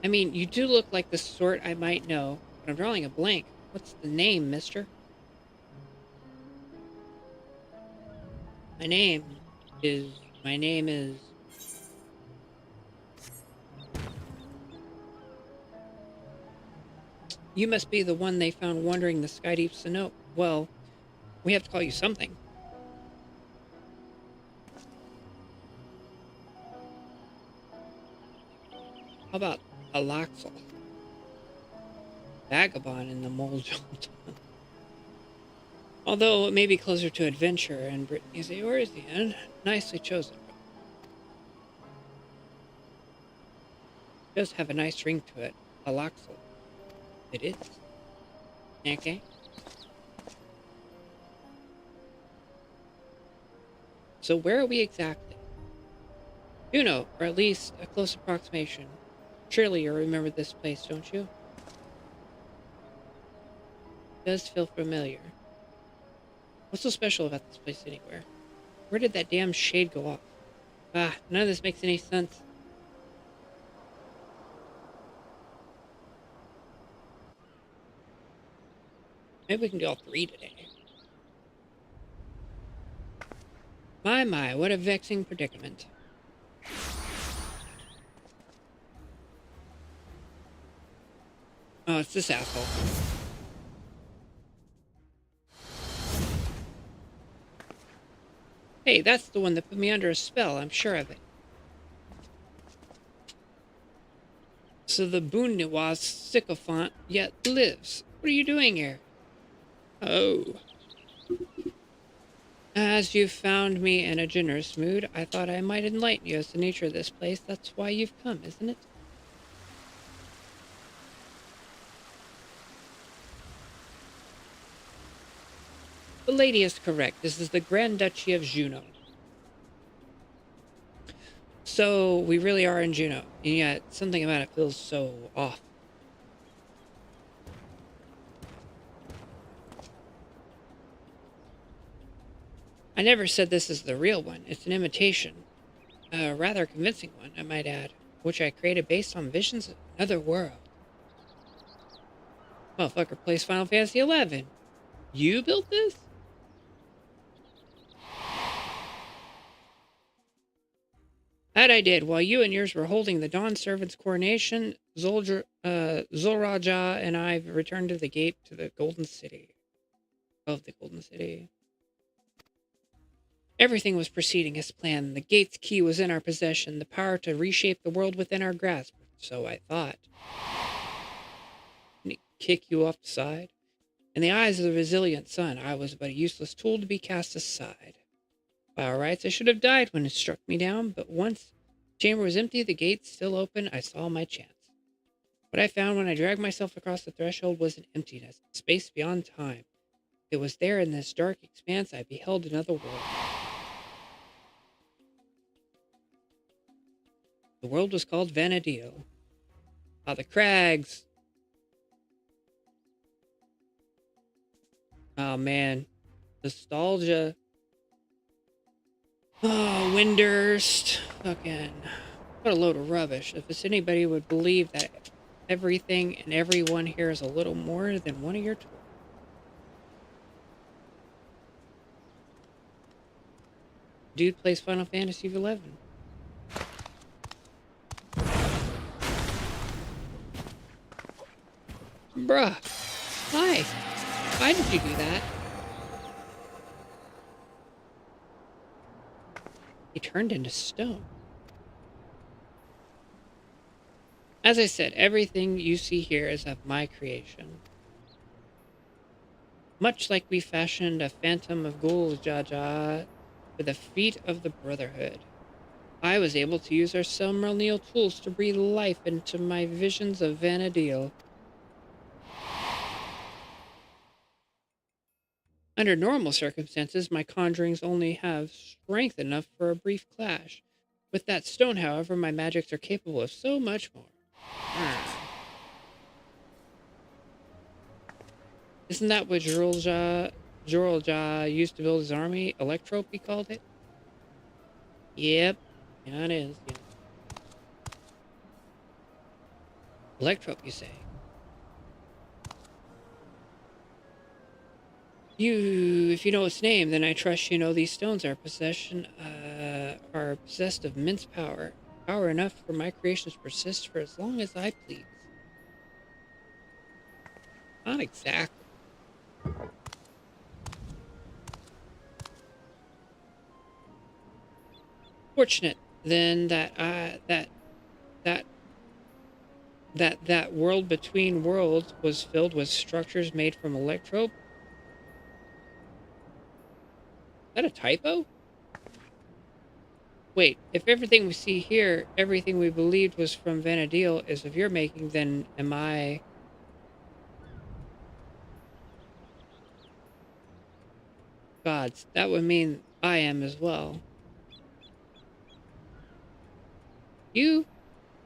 I mean, you do look like the sort I might know, but I'm drawing a blank. What's the name, mister? My name is... You must be the one they found wandering the sky deep Sinnoh. Well, we have to call you something. How about Alaxel? Vagabond in the Moldjol. Although it may be closer to adventure, and Brittany's Aor is the end. Nicely chosen. It does have a nice ring to it. Alaxel. It is. Okay. So where are we exactly? Juno, or at least a close approximation. Surely you remember this place, don't you? It does feel familiar. What's so special about this place anywhere? Where did that damn shade go off? Ah, none of this makes any sense. Maybe we can do all three today. My, what a vexing predicament. Oh, it's this asshole. Hey, that's the one that put me under a spell, I'm sure of it. So the Booniwa sycophant yet lives. What are you doing here? Oh. As you've found me in a generous mood, I thought I might enlighten you as to the nature of this place. That's why you've come, isn't it? The lady is correct. This is the Grand Duchy of Juno. So we really are in Juno, and yet something about it feels so off. I never said this is the real one. It's an imitation. A rather convincing one, I might add, which I created based on visions of another world. Motherfucker plays Final Fantasy 11. You built this? That I did. While you and yours were holding the Dawn Servant's coronation, Zul'Rajah and I returned to the gate to the Golden City. Of the Golden City. Everything was proceeding as planned. The gate's key was in our possession, the power to reshape the world within our grasp. So I thought. Didn't he kick you off the side? In the eyes of the resilient sun, I was but a useless tool to be cast aside. By all rights, I should have died when it struck me down, but once the chamber was empty, the gate still open, I saw my chance. What I found when I dragged myself across the threshold was an emptiness, space beyond time. It was there in this dark expanse I beheld another world. The world was called Vana'diel. Ah, the crags. Oh, man. Nostalgia. Oh, Windurst. Fucking. What a load of rubbish. If it's anybody would believe that everything and everyone here is a little more than one of your tools. Dude plays Final Fantasy 11. Bruh. Why? Why did you do that? He turned into stone. As I said, everything you see here is of my creation. Much like we fashioned a phantom of Gul-Jaja for the feet of the Brotherhood, I was able to use our ceremonial tools to breathe life into my visions of Vana'diel. Under normal circumstances, my conjurings only have strength enough for a brief clash. With that stone, however, my magics are capable of so much more. Isn't that what Jorulja used to build his army? Electrope, he called it? Yep. Yeah, it is. Yeah. Electrope, you say? If you know its name, then I trust you know these stones are possessed of immense power. Power enough for my creations to persist for as long as I please. Not exactly. Fortunate then that that world between worlds was filled with structures made from electrope. Is that a typo? Wait, if everything we see here, everything we believed was from Vana'diel is of your making, then am I... Gods, that would mean I am as well. You?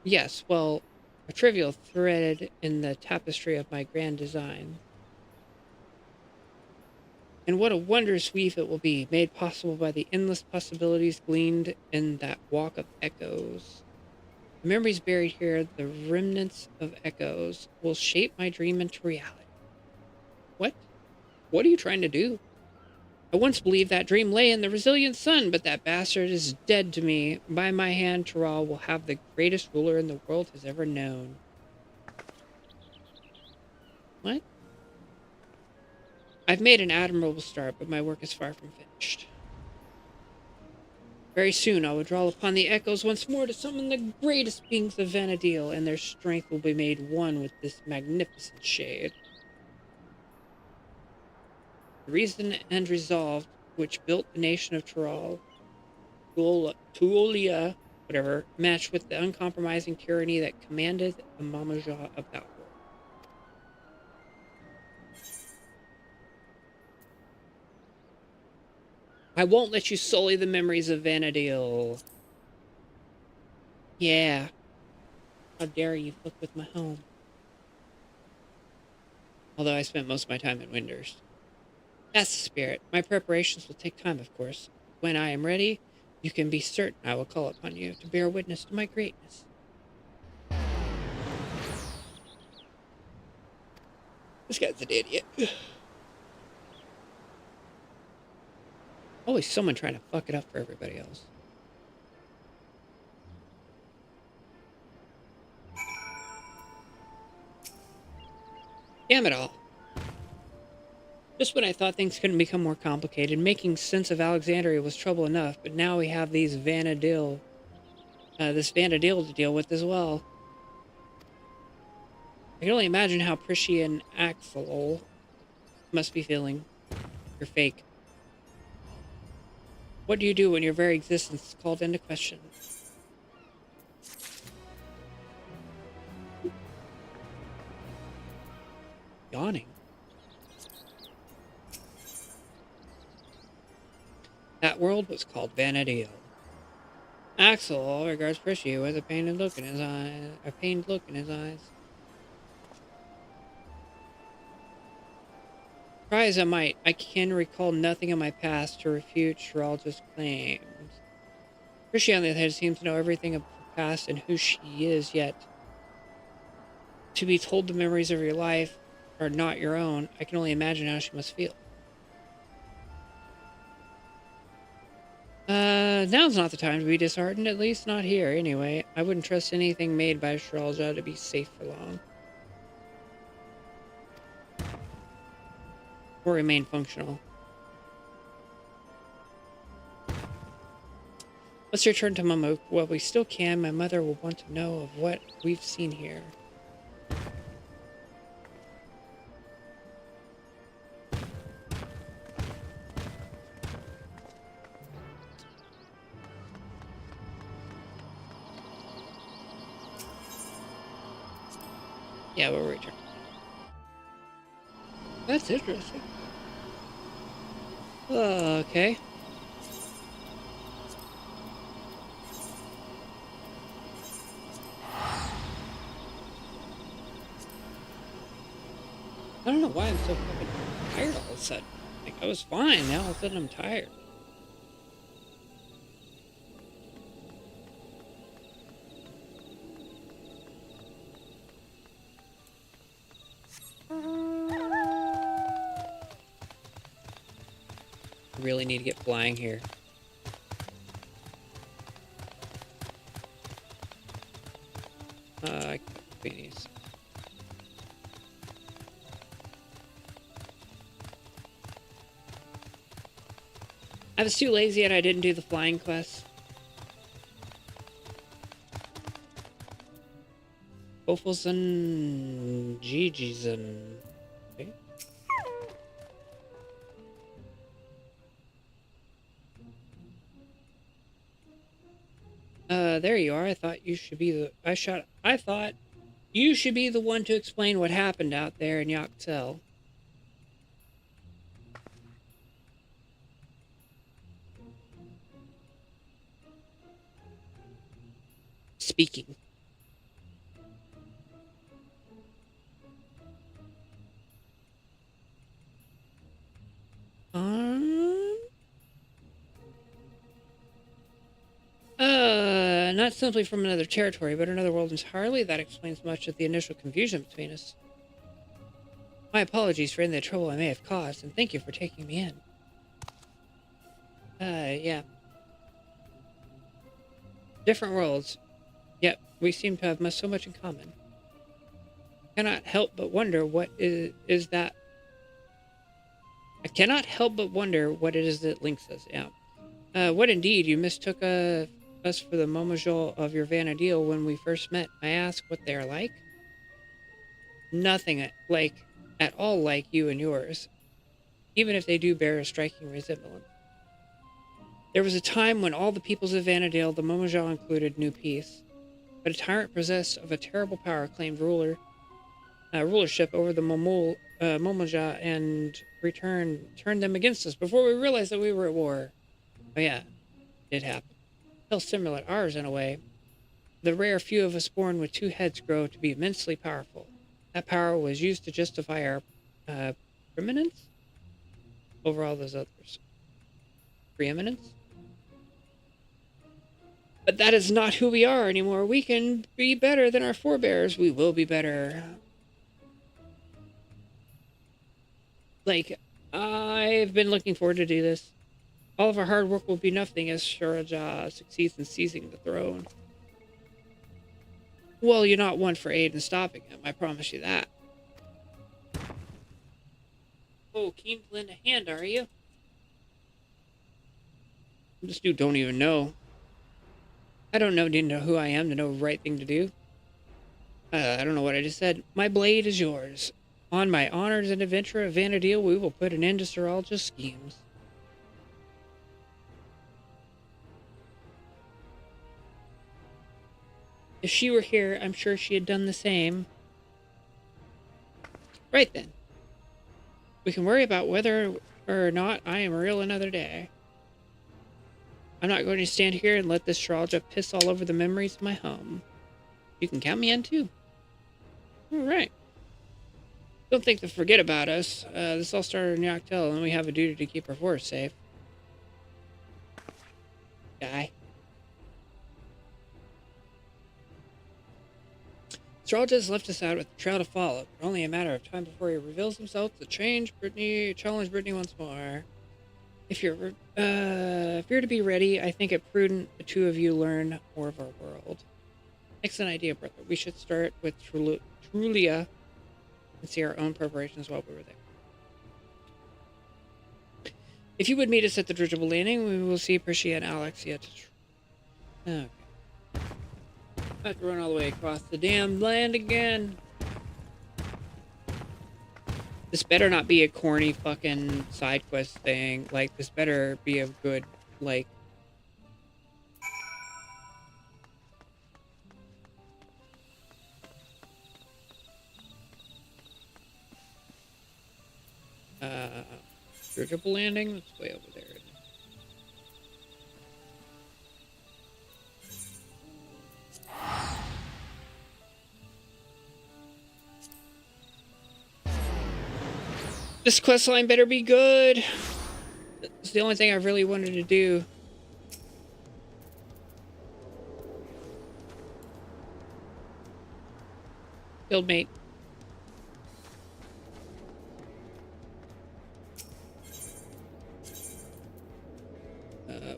Yes, well, a trivial thread in the tapestry of my grand design. And what a wondrous weave it will be, made possible by the endless possibilities gleaned in that walk of echoes. The memories buried here, the remnants of echoes, will shape my dream into reality. What? What are you trying to do? I once believed that dream lay in the resilient sun, but that bastard is dead to me. By my hand, Taral will have the greatest ruler in the world has ever known. What? I've made an admirable start, but my work is far from finished. Very soon I will draw upon the echoes once more to summon the greatest beings of Vana'diel, and their strength will be made one with this magnificent shade. The reason and resolve which built the nation of Tuolia, whatever, matched with the uncompromising tyranny that commanded the Mamaja of that world. I won't let you sully the memories of Vana'diel. Yeah. How dare you fuck with my home. Although I spent most of my time in Winders. That's the spirit. My preparations will take time, of course. When I am ready, you can be certain I will call upon you to bear witness to my greatness. This guy's an idiot. Always someone trying to fuck it up for everybody else. Damn it all. Just when I thought things couldn't become more complicated, making sense of Alexandria was trouble enough, but now we have this Vana'diel to deal with as well. I can only imagine how Prishy and Axel must be feeling. You're fake. What do you do when your very existence is called into question? Yawning. That world was called Vana'diel. Axel regards Prishy with a pained look in his eyes. Try as I might, I can recall nothing of my past to refute Shiralda's claims. Prishy, on the other hand, seems to know everything of the past and who she is, yet to be told the memories of your life are not your own, I can only imagine how she must feel. Now's not the time to be disheartened, at least not here, anyway. I wouldn't trust anything made by Shiralda to be safe for long. Or remain functional. Let's return to Mama. While we still can, my mother will want to know of what we've seen here. Yeah, we'll return. That's interesting. Okay. I don't know why I'm so fucking tired all of a sudden. Like, I was fine, now all of a sudden I'm tired. I really need to get flying here. I can't do these. I was too lazy and I didn't do the flying quest. Ofelsen Gigisen. Okay. There you are. I thought you should be the I thought you should be the one to explain what happened out there in Yaxel. Speaking. Not simply from another territory, but another world entirely. That explains much of the initial confusion between us. My apologies for any of the trouble I may have caused, and thank you for taking me in. Yeah. Different worlds. Yet, we seem to have so much in common. Cannot help but wonder what is that. I cannot help but wonder what it is that links us. Yeah. What indeed? You mistook us for the Momajol of your Vana'diel when we first met. I ask what they are like? Nothing at all like you and yours, even if they do bear a striking resemblance. There was a time when all the peoples of Vana'diel, the Momajol included, knew peace. But a tyrant possessed of a terrible power claimed rulership over the Momajol and turned them against us before we realized that we were at war. Oh yeah, it happened. Still similar to ours in a way. The rare few of us born with two heads grow to be immensely powerful. That power was used to justify our preeminence over all those others. Preeminence? But that is not who we are anymore. We can be better than our forebears. We will be better. Like, I've been looking forward to do this. All of our hard work will be nothing as Shuraja succeeds in seizing the throne. Well, you're not one for aid in stopping him. I promise you that. Oh, keen to lend a hand, are you? This dude don't even know. I don't know, didn't know who I am to know the right thing to do. I don't know what I just said. My blade is yours. On my honors and adventure of Vana'diel, we will put an end to Sir Alja's schemes. If she were here, I'm sure she had done the same. Right then. We can worry about whether or not I am real another day. I'm not going to stand here and let this Shralja piss all over the memories of my home. You can count me in too. Alright. Don't think to forget about us. This all started in Yaxel, and we have a duty to keep our forest safe. Guy. Shralja has left us out with the trail to follow, but only a matter of time before he reveals himself to challenge Brittany once more. If you're to be ready, I think it prudent the two of you learn more of our world. Excellent idea, brother. We should start with Trulia and see our own preparations while we were there. If you would meet us at the dirigible landing, we will see Priscia and Alexia to... Okay. I have to run all the way across the damn land again. This better not be a corny fucking side quest thing. Like, this better be a good, like... Dirigible landing? It's way over there. This quest line better be good. It's the only thing I've really wanted to do. Guildmate.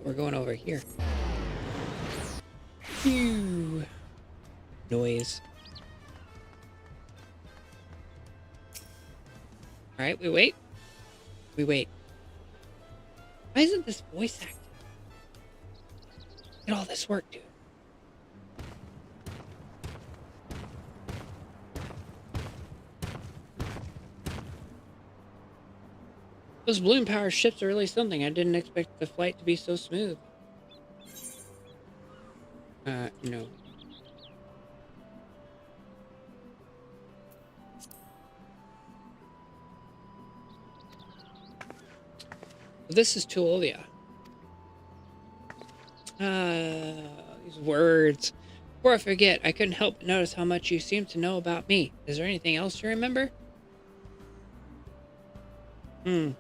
We're going over here. Phew. Noise. Alright, we wait. We wait. Why isn't this voice acting? Get all this work, dude. Those balloon power ships are really something. I didn't expect the flight to be so smooth. No. This is Tuolia. These words. Before I forget, I couldn't help but notice how much you seem to know about me. Is there anything else you remember? I'm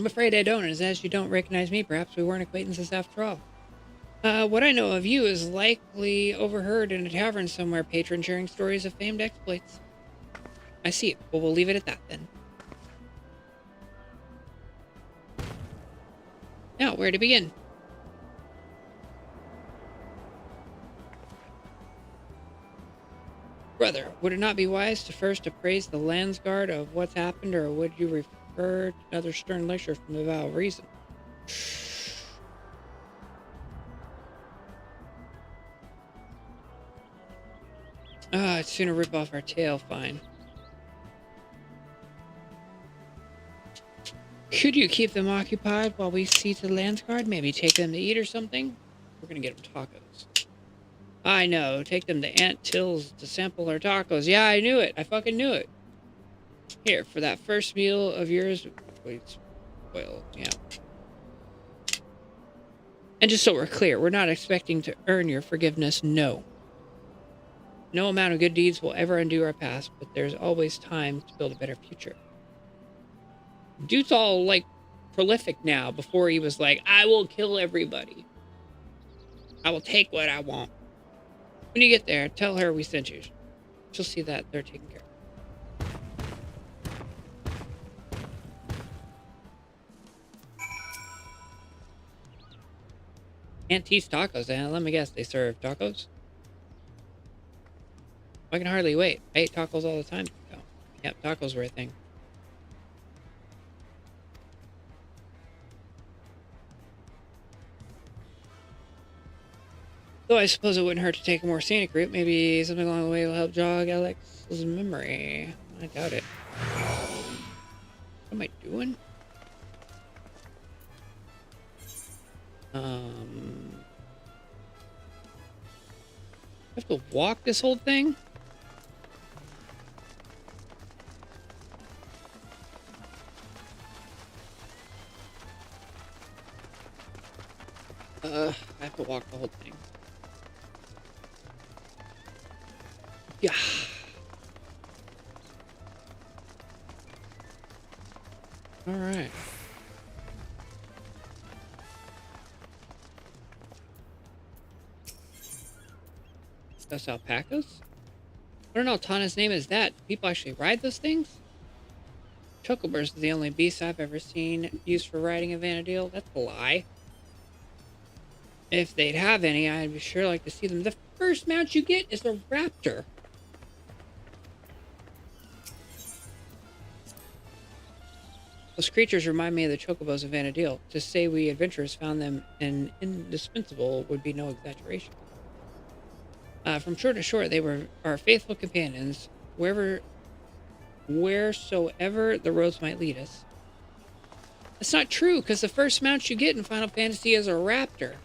afraid I don't, as you don't recognize me, perhaps we weren't acquaintances after all. What I know of you is likely overheard in a tavern somewhere, patron sharing stories of famed exploits. I see. Well, we'll leave it at that, then. Now, where to begin? Brother, would it not be wise to first appraise the Landsguard of what's happened, or would you refer to another stern lecture from the vow of reason? I'd sooner rip off our tail, fine. Could you keep them occupied while we see to the Landsguard? Maybe take them to eat or something? We're gonna get them tacos. I know. Take them to Aunt Till's to sample her tacos. Yeah, I knew it. I fucking knew it. Here, for that first meal of yours... Wait, spoiled. Yeah. And just so we're clear, we're not expecting to earn your forgiveness, no. No amount of good deeds will ever undo our past, but there's always time to build a better future. Dude's all, like, prolific now. Before he was like, I will kill everybody. I will take what I want. When you get there, tell her we sent you. She'll see that they're taken care of. Auntie's tacos, and let me guess, they serve tacos? I can hardly wait. I ate tacos all the time. Oh, yep, tacos were a thing. Though I suppose it wouldn't hurt to take a more scenic route. Maybe something along the way will help jog Alex's memory. I doubt it. What am I doing? I have to walk this whole thing? I have to walk the whole thing. Yeah. All right. That's alpacas? What an Altana's name is that? Do people actually ride those things? Chocobos is the only beast I've ever seen used for riding a Vana'diel. That's a lie. If they'd have any, I'd be sure like to see them. The first mount you get is a raptor. Those creatures remind me of the Chocobos of Vana'diel. To say we adventurers found them an indispensable would be no exaggeration. From shore to shore, they were our faithful companions, wheresoever the roads might lead us. That's not true, because the first mount you get in Final Fantasy is a raptor.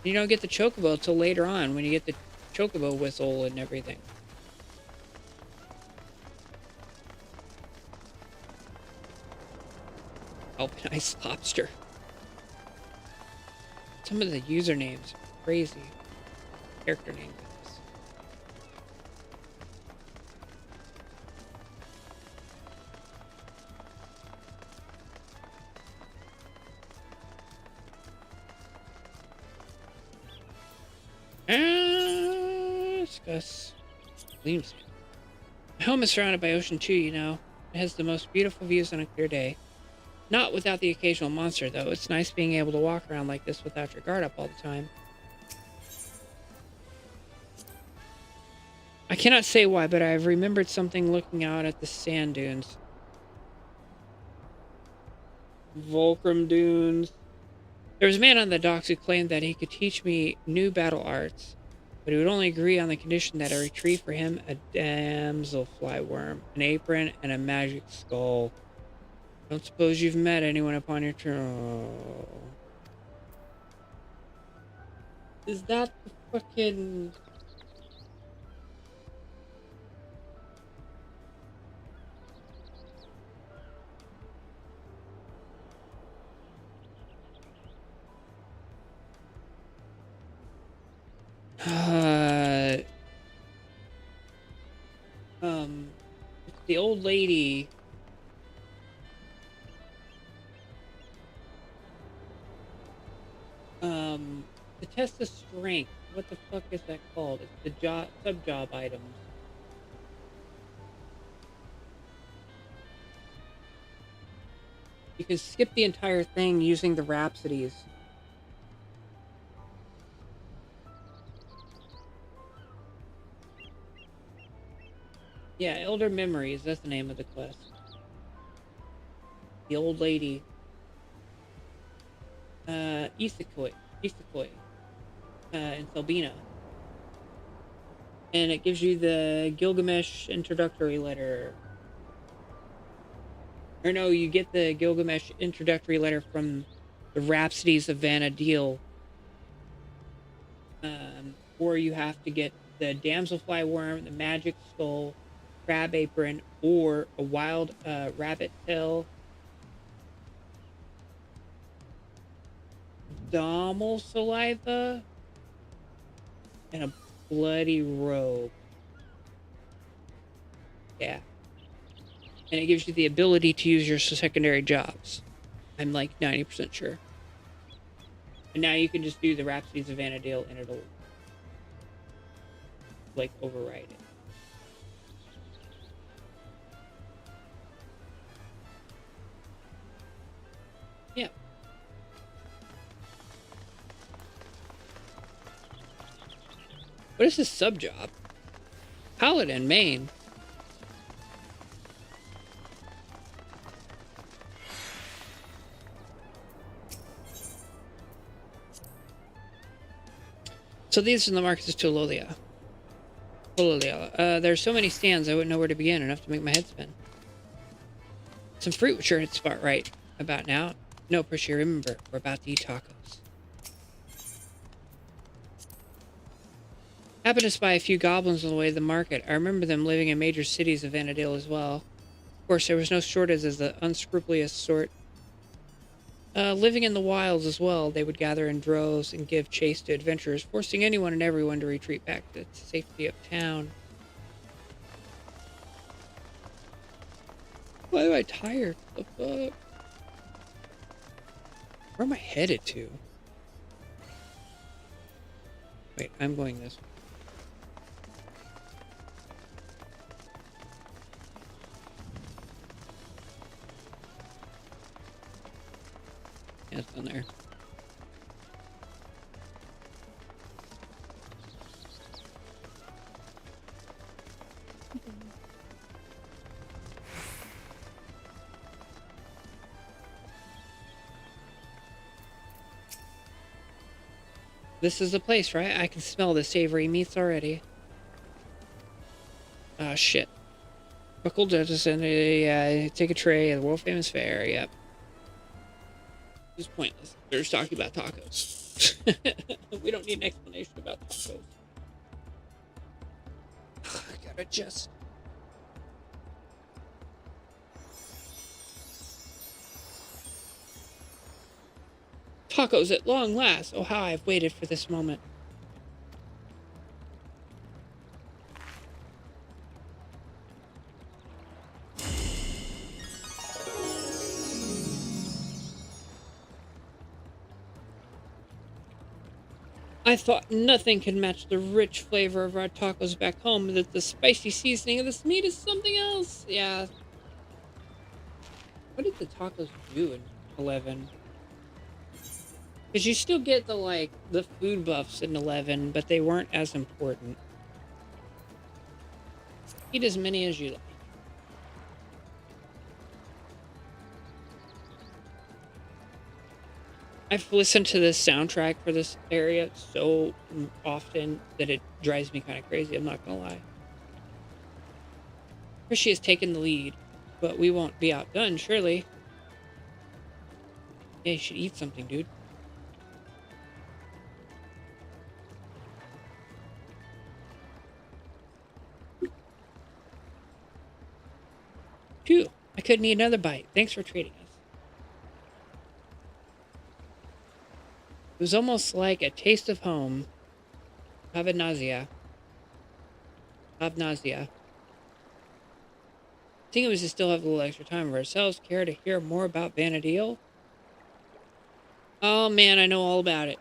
You don't get the Chocobo till later on, when you get the Chocobo whistle and everything. Alpinized lobster. Some of the usernames are crazy. Character names. Discuss. Gleams. My home is surrounded by ocean too, you know. It has the most beautiful views on a clear day. Not without the occasional monster, though. It's nice being able to walk around like this without your guard up all the time. I cannot say why, but I've remembered something looking out at the sand dunes. Volcrum dunes. There was a man on the docks who claimed that he could teach me new battle arts, but he would only agree on the condition that I retrieve for him a damselfly worm, an apron, and a magic skull. Don't suppose you've met anyone upon your turn. Is that the fucking... it's the old lady. To test the strength. What the fuck is that called? It's the job, sub-job items. You can skip the entire thing using the rhapsodies. Yeah, Elder Memories, that's the name of the quest. The old lady. Isekoi. In Selbina. And it gives you the Gilgamesh introductory letter. Or no, you get the Gilgamesh introductory letter from the Rhapsodies of Vana'diel. Or you have to get the damselfly worm, the magic skull, crab apron, or a wild rabbit tail, Dommel saliva, and a bloody robe. Yeah. And it gives you the ability to use your secondary jobs. I'm like 90% sure. And now you can just do the Rhapsodies of Vana'diel and it'll like override it. Yeah. What is this sub job? Paladin, Maine. So these are the markets of Tululia. There's so many stands I wouldn't know where to begin, enough to make my head spin. Some fruit sure hit spot right about now. No, Prisha, remember, we're about to eat tacos. Happened to spy a few goblins on the way to the market. I remember them living in major cities of Vana'diel as well. Of course, there was no shortage as the unscrupulous sort. Living in the wilds as well, they would gather in droves and give chase to adventurers, forcing anyone and everyone to retreat back to the safety of town. Why am I tired? What the fuck? Where am I headed to? Wait, I'm going this way. Yeah, it's down there. This is the place, right? I can smell the savory meats already. Ah, shit. Buckle judges and take a tray at the world famous fair. Yep. It's pointless. They're just talking about tacos. We don't need an explanation about tacos. Gotta just... Tacos at long last. Oh, how I've waited for this moment. I thought nothing could match the rich flavor of our tacos back home, that the spicy seasoning of this meat is something else. Yeah. What did the tacos do in 11? Because you still get the food buffs in 11, but they weren't as important. Eat as many as you like. I've listened to this soundtrack for this area so often that it drives me kind of crazy, I'm not gonna lie. Hershey has taken the lead, but we won't be outdone, surely. Yeah, you should eat something, dude. Phew, I couldn't eat another bite. Thanks for treating us. It was almost like a taste of home. Nausea. I think it was to still have a little extra time for ourselves. Care to hear more about Vana'diel? Oh man, I know all about it.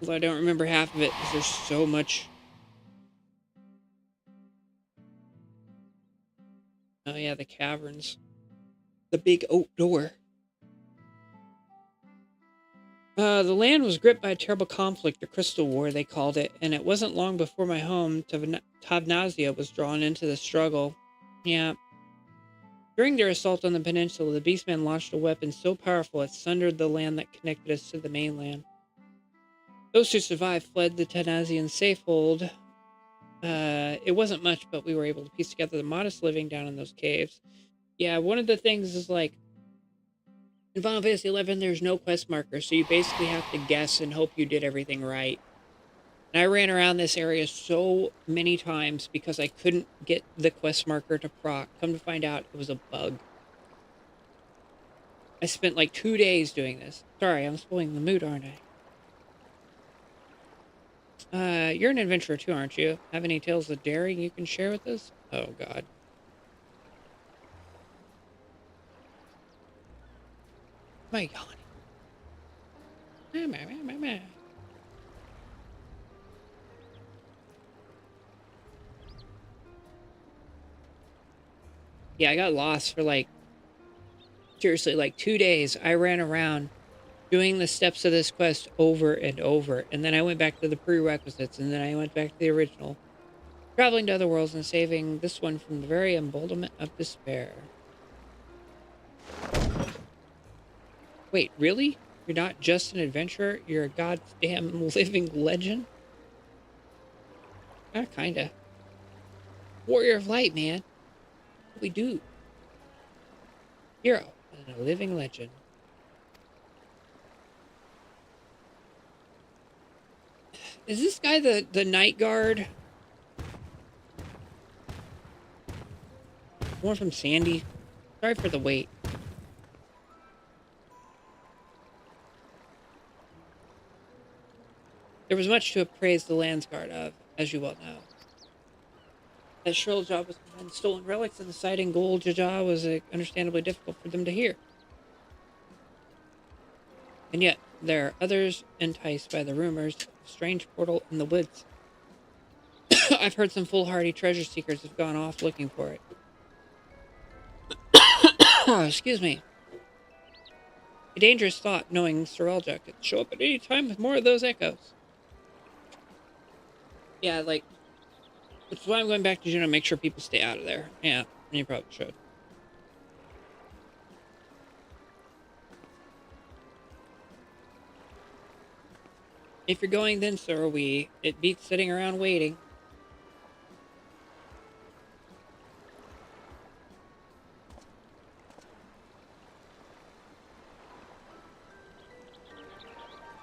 Although I don't remember half of it because there's so much. Oh yeah, the caverns. The big oak door. The land was gripped by a terrible conflict, the Crystal War, they called it, and it wasn't long before my home, Tavnazia, was drawn into the struggle. Yeah. During their assault on the peninsula, the Beastmen launched a weapon so powerful it sundered the land that connected us to the mainland. Those who survived fled the Tanazian safehold. It wasn't much, but we were able to piece together the modest living down in those caves. Yeah, one of the things is in Final Fantasy 11, there's no quest marker, so you basically have to guess and hope you did everything right. And I ran around this area so many times because I couldn't get the quest marker to proc. Come to find out, it was a bug. I spent 2 days doing this. Sorry, I'm spoiling the mood, aren't I? You're an adventurer too, aren't you? Have any tales of daring you can share with us? Oh, God. My God. Yeah, I got lost for seriously, 2 days. I ran around doing the steps of this quest over and over. And then I went back to the prerequisites, and then I went back to the original. Traveling to other worlds and saving this one from the very emboldenment of despair. Wait, really? You're not just an adventurer? You're a goddamn living legend? Kinda. Warrior of Light, man. What do we do? Hero and a living legend. Is this guy the night guard? One from Sandy? Sorry for the wait. There was much to appraise the Landsguard of, as you well know. That shrill job was behind stolen relics, and the sighting gold Jaja was understandably difficult for them to hear. And yet, there are others enticed by the rumors of a strange portal in the woods. I've heard some foolhardy treasure seekers have gone off looking for it. Excuse me. A dangerous thought, knowing Sorelja could show up at any time with more of those echoes. Yeah, which is why I'm going back to Juneau, make sure people stay out of there. Yeah, you probably should. If you're going, then so are we. It beats sitting around waiting.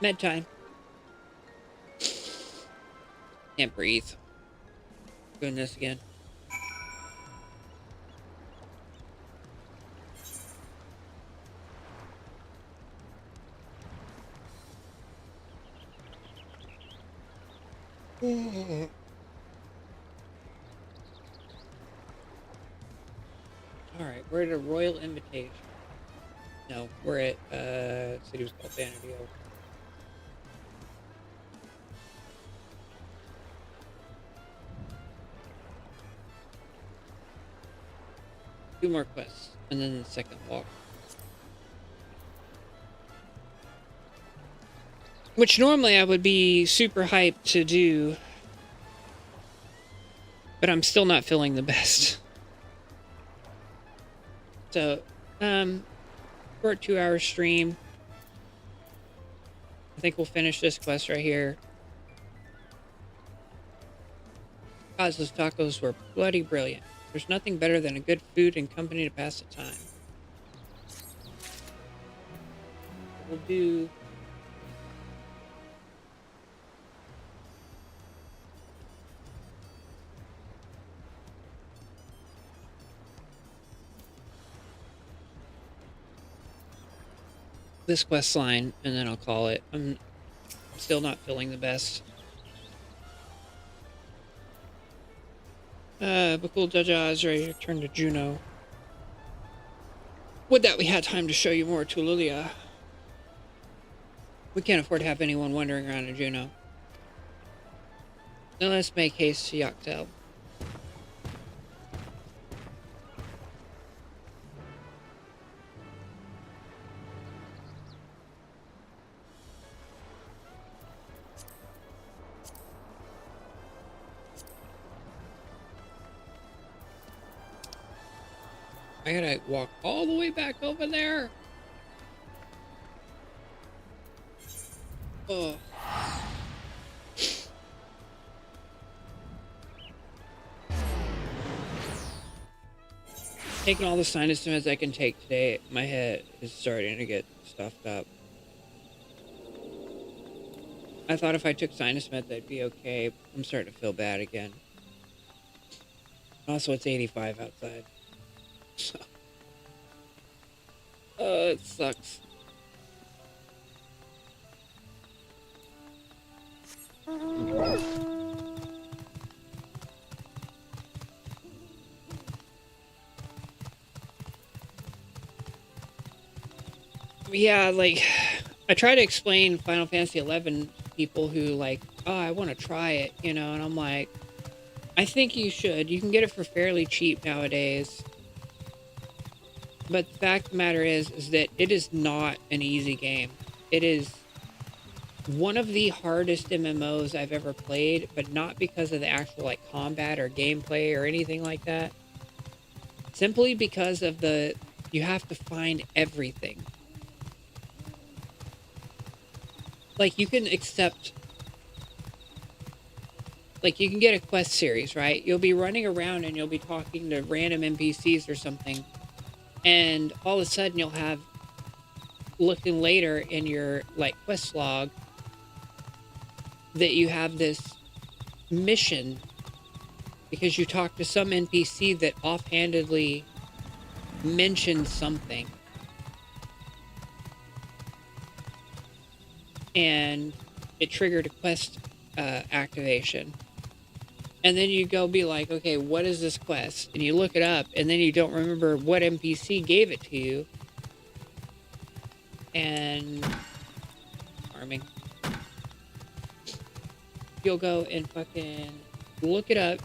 Med time. Can't breathe. Doing this again. All right, we're at a royal invitation. No, we're at city was called Vana'diel. Two more quests, and then the second walk. Which normally I would be super hyped to do, but I'm still not feeling the best. So, short 2-hour stream. I think we'll finish this quest right here. God, those tacos were bloody brilliant. There's nothing better than a good food and company to pass the time. We'll do... this quest line, and then I'll call it. I'm still not feeling the best. But cool, Jaja is ready to turn to Juno. Would that we had time to show you more to Lilia. We can't afford to have anyone wandering around in Juno. Then let's make haste to Yoctel. I gotta walk all the way back over there. Oh. Taking all the sinus meds I can take today, my head is starting to get stuffed up. I thought if I took sinus meds I'd be okay, but I'm starting to feel bad again. Also, it's 85 outside. So. Oh, it sucks. Yeah, like, I try to explain Final Fantasy 11 to people who like, oh, I want to try it, you know, and I'm like, I think you should. You can get it for fairly cheap nowadays. But the fact of the matter is that it is not an easy game. It is one of the hardest MMOs I've ever played, but not because of the actual like combat or gameplay or anything like that. Simply because of you have to find everything. Like, you can accept, like, you can get a quest series, right? You'll be running around and you'll be talking to random NPCs or something, and all of a sudden you'll have, looking later in your, like, quest log, that you have this mission because you talked to some NPC that offhandedly mentioned something. And it triggered a quest activation. And then you go be like, okay, what is this quest? And you look it up, and then you don't remember what NPC gave it to you. And farming. You'll go and fucking look it up,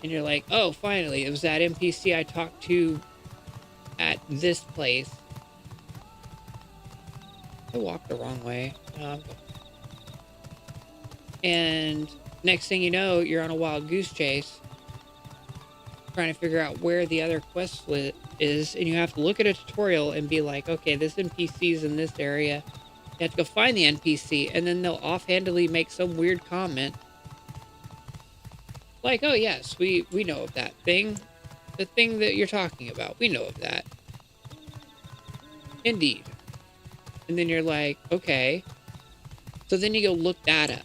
and you're like, oh, finally, it was that NPC I talked to at this place. I walked the wrong way. And next thing you know, you're on a wild goose chase trying to figure out where the other quest is, and you have to look at a tutorial and be like, okay, this NPC's in this area. You have to go find the NPC, and then they'll offhandedly make some weird comment like, oh yes, we know of that thing. The thing that you're talking about. We know of that. Indeed. And then you're like, okay. So then you go look that up.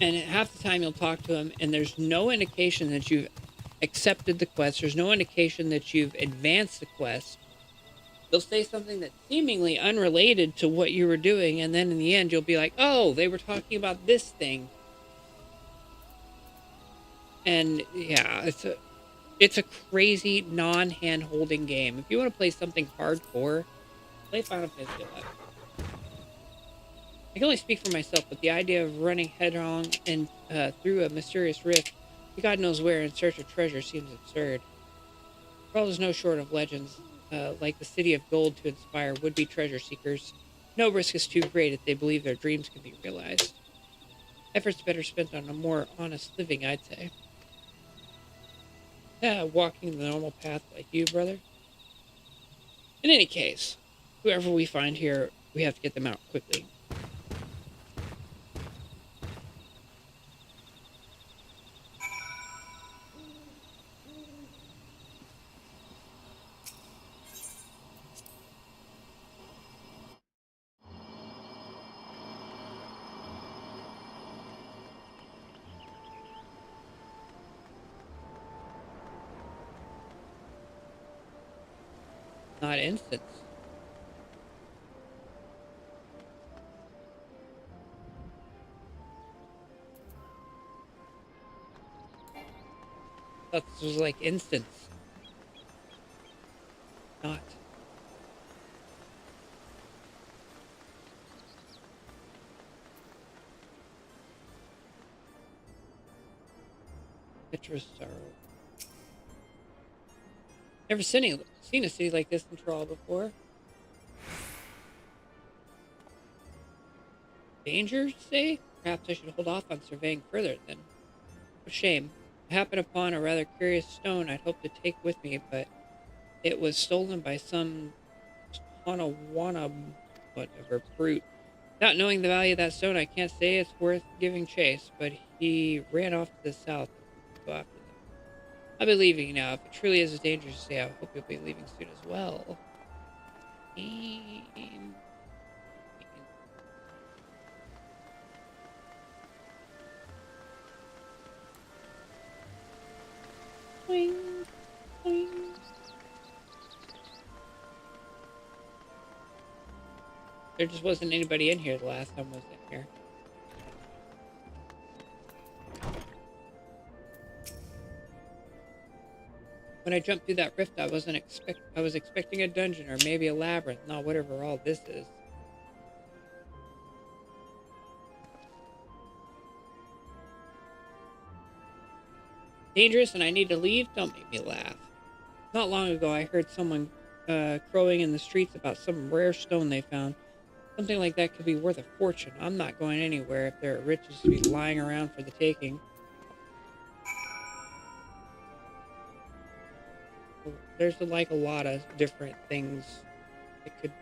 And half the time you'll talk to him, and there's no indication that you've accepted the quest. There's no indication that you've advanced the quest. They'll say something that's seemingly unrelated to what you were doing, and then in the end, you'll be like, "Oh, they were talking about this thing." And yeah, it's a crazy non-hand holding game. If you want to play something hardcore, play Final Fantasy 11. I can only speak for myself, but the idea of running headlong and through a mysterious rift to God knows where in search of treasure seems absurd. The world is no short of legends, like the City of Gold, to inspire would-be treasure seekers. No risk is too great if they believe their dreams can be realized. Efforts better spent on a more honest living, I'd say. Yeah, walking the normal path like you, brother. In any case, whoever we find here, we have to get them out quickly. Not instance. Thought this was like instance. Not. Citrus sorrow. Never seen a city like this in Troll before. Danger, say? Perhaps I should hold off on surveying further then. What a shame. I happened upon a rather curious stone I'd hoped to take with me, but it was stolen by some Tonawana whatever brute. Not knowing the value of that stone, I can't say it's worth giving chase, but he ran off to the south and go after them. I'll be leaving now. If it truly is as dangerous as say, I hope you'll be leaving soon as well. And... Boing, boing. There just wasn't anybody in here the last time I was in here. When I jumped through that rift, I was expecting a dungeon or maybe a labyrinth, not whatever all this is. Dangerous and I need to leave? Don't make me laugh. Not long ago, I heard someone crowing in the streets about some rare stone they found. Something like that could be worth a fortune. I'm not going anywhere if there are riches to be lying around for the taking. There's like a lot of different things. It could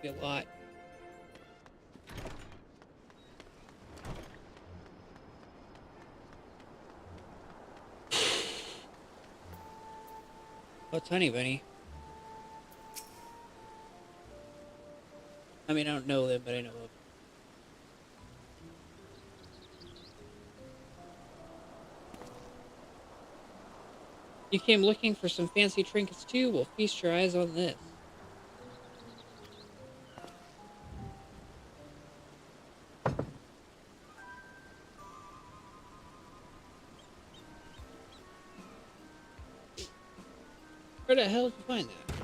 be a lot. Oh, it's Honey Bunny. I mean, I don't know them, but I know them. You came looking for some fancy trinkets too? Well, feast your eyes on this. Where the hell did you find that?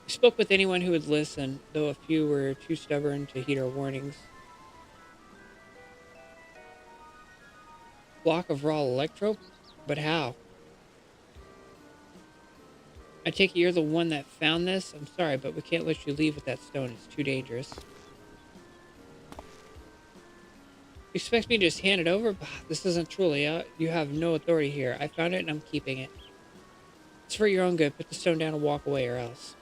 We spoke with anyone who would listen, though a few were too stubborn to heed our warnings. Block of raw electro? But how? I take it you're the one that found this? I'm sorry, but we can't let you leave with that stone. It's too dangerous. You expect me to just hand it over? Bah, this isn't truly. You have no authority here. I found it and I'm keeping it. It's for your own good. Put the stone down and walk away or else.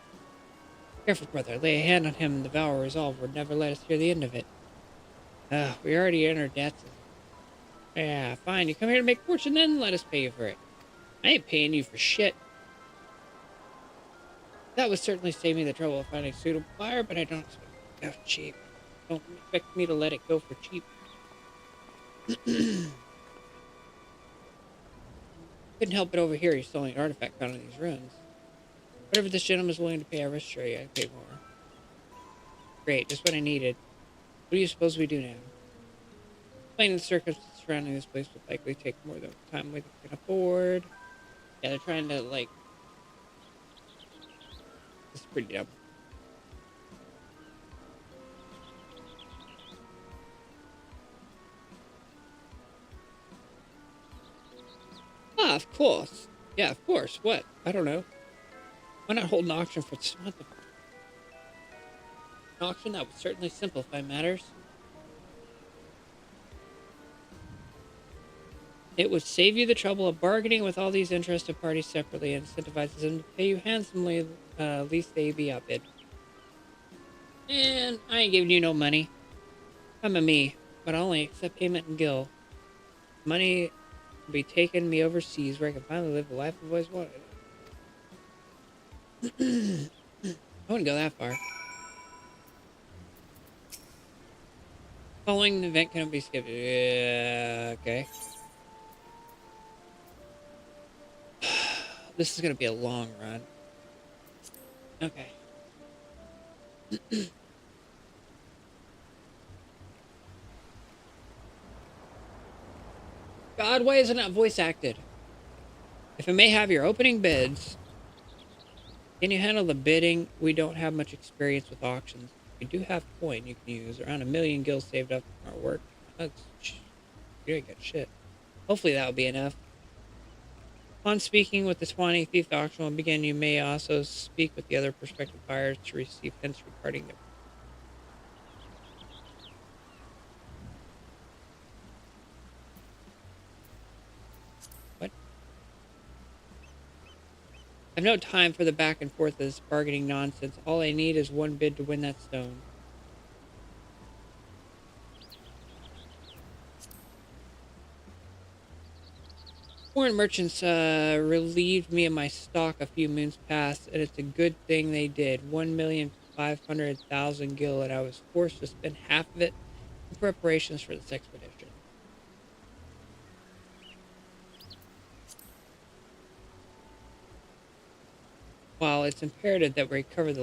Careful, brother. Lay a hand on him and the vow of resolve would never let us hear the end of it. We already in our debts. Yeah, fine. You come here to make fortune then? Let us pay you for it. I ain't paying you for shit. That would certainly save me the trouble of finding a suitable buyer, but I don't expect it to go cheap. Don't expect me to let it go for cheap. Couldn't help but overhear you selling an artifact found in these ruins. Whatever this gentleman is willing to pay, I will show you. I can pay more. Great, just what I needed. What do you suppose we do now? Explaining the circumstances surrounding this place would likely take more than time we can afford. Yeah, they're trying to, like... This is pretty dumb. Ah, of course. Yeah, of course. What? I don't know. Why not hold an auction for... What the... An auction? That would certainly simplify matters. It would save you the trouble of bargaining with all these interested parties separately and incentivizes them to pay you handsomely, least they be outbid. And I ain't giving you no money. I'm a me, but I only accept payment in gil. Money will be taking me overseas where I can finally live the life I've always wanted. I wouldn't go that far. Following the event cannot be skipped. Yeah, okay. This is going to be a long run. Okay. God, why isn't that voice acted? If I may have your opening bids, can you handle the bidding? We don't have much experience with auctions. We do have coin you can use. Around 1 million gil saved up from our work. That's... You ain't got shit. Hopefully that will be enough. Upon speaking with the 25th auction will begin, you may also speak with the other prospective buyers to receive hints regarding their... What? I have no time for the back and forth of this bargaining nonsense. All I need is one bid to win that stone. Foreign merchants relieved me of my stock a few moons past, and it's a good thing they did. 1,500,000 gil, and I was forced to spend half of it in preparations for this expedition. While it's imperative that we recover the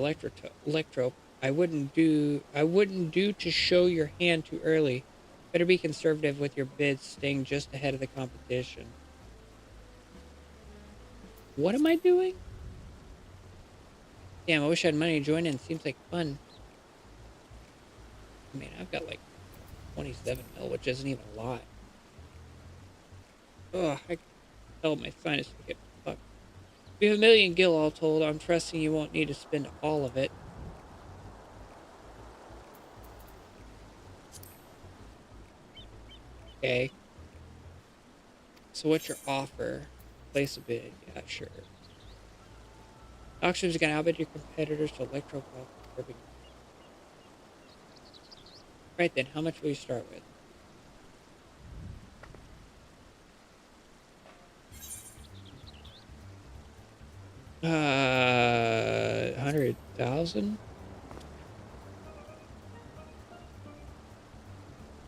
electro, I wouldn't do to show your hand too early. Better be conservative with your bids, staying just ahead of the competition. What am I doing? Damn, I wish I had money to join in. Seems like fun. I mean, I've got like 27 mil, which isn't even a lot. Ugh, I can tell my sinus to get fucked. We have 1 million gil all told. I'm trusting you won't need to spend all of it. Okay. So what's your offer? Place a bid. Yeah, sure. Auctions are going to outbid your competitors to electro profit. Right then, how much will you start with? $100,000?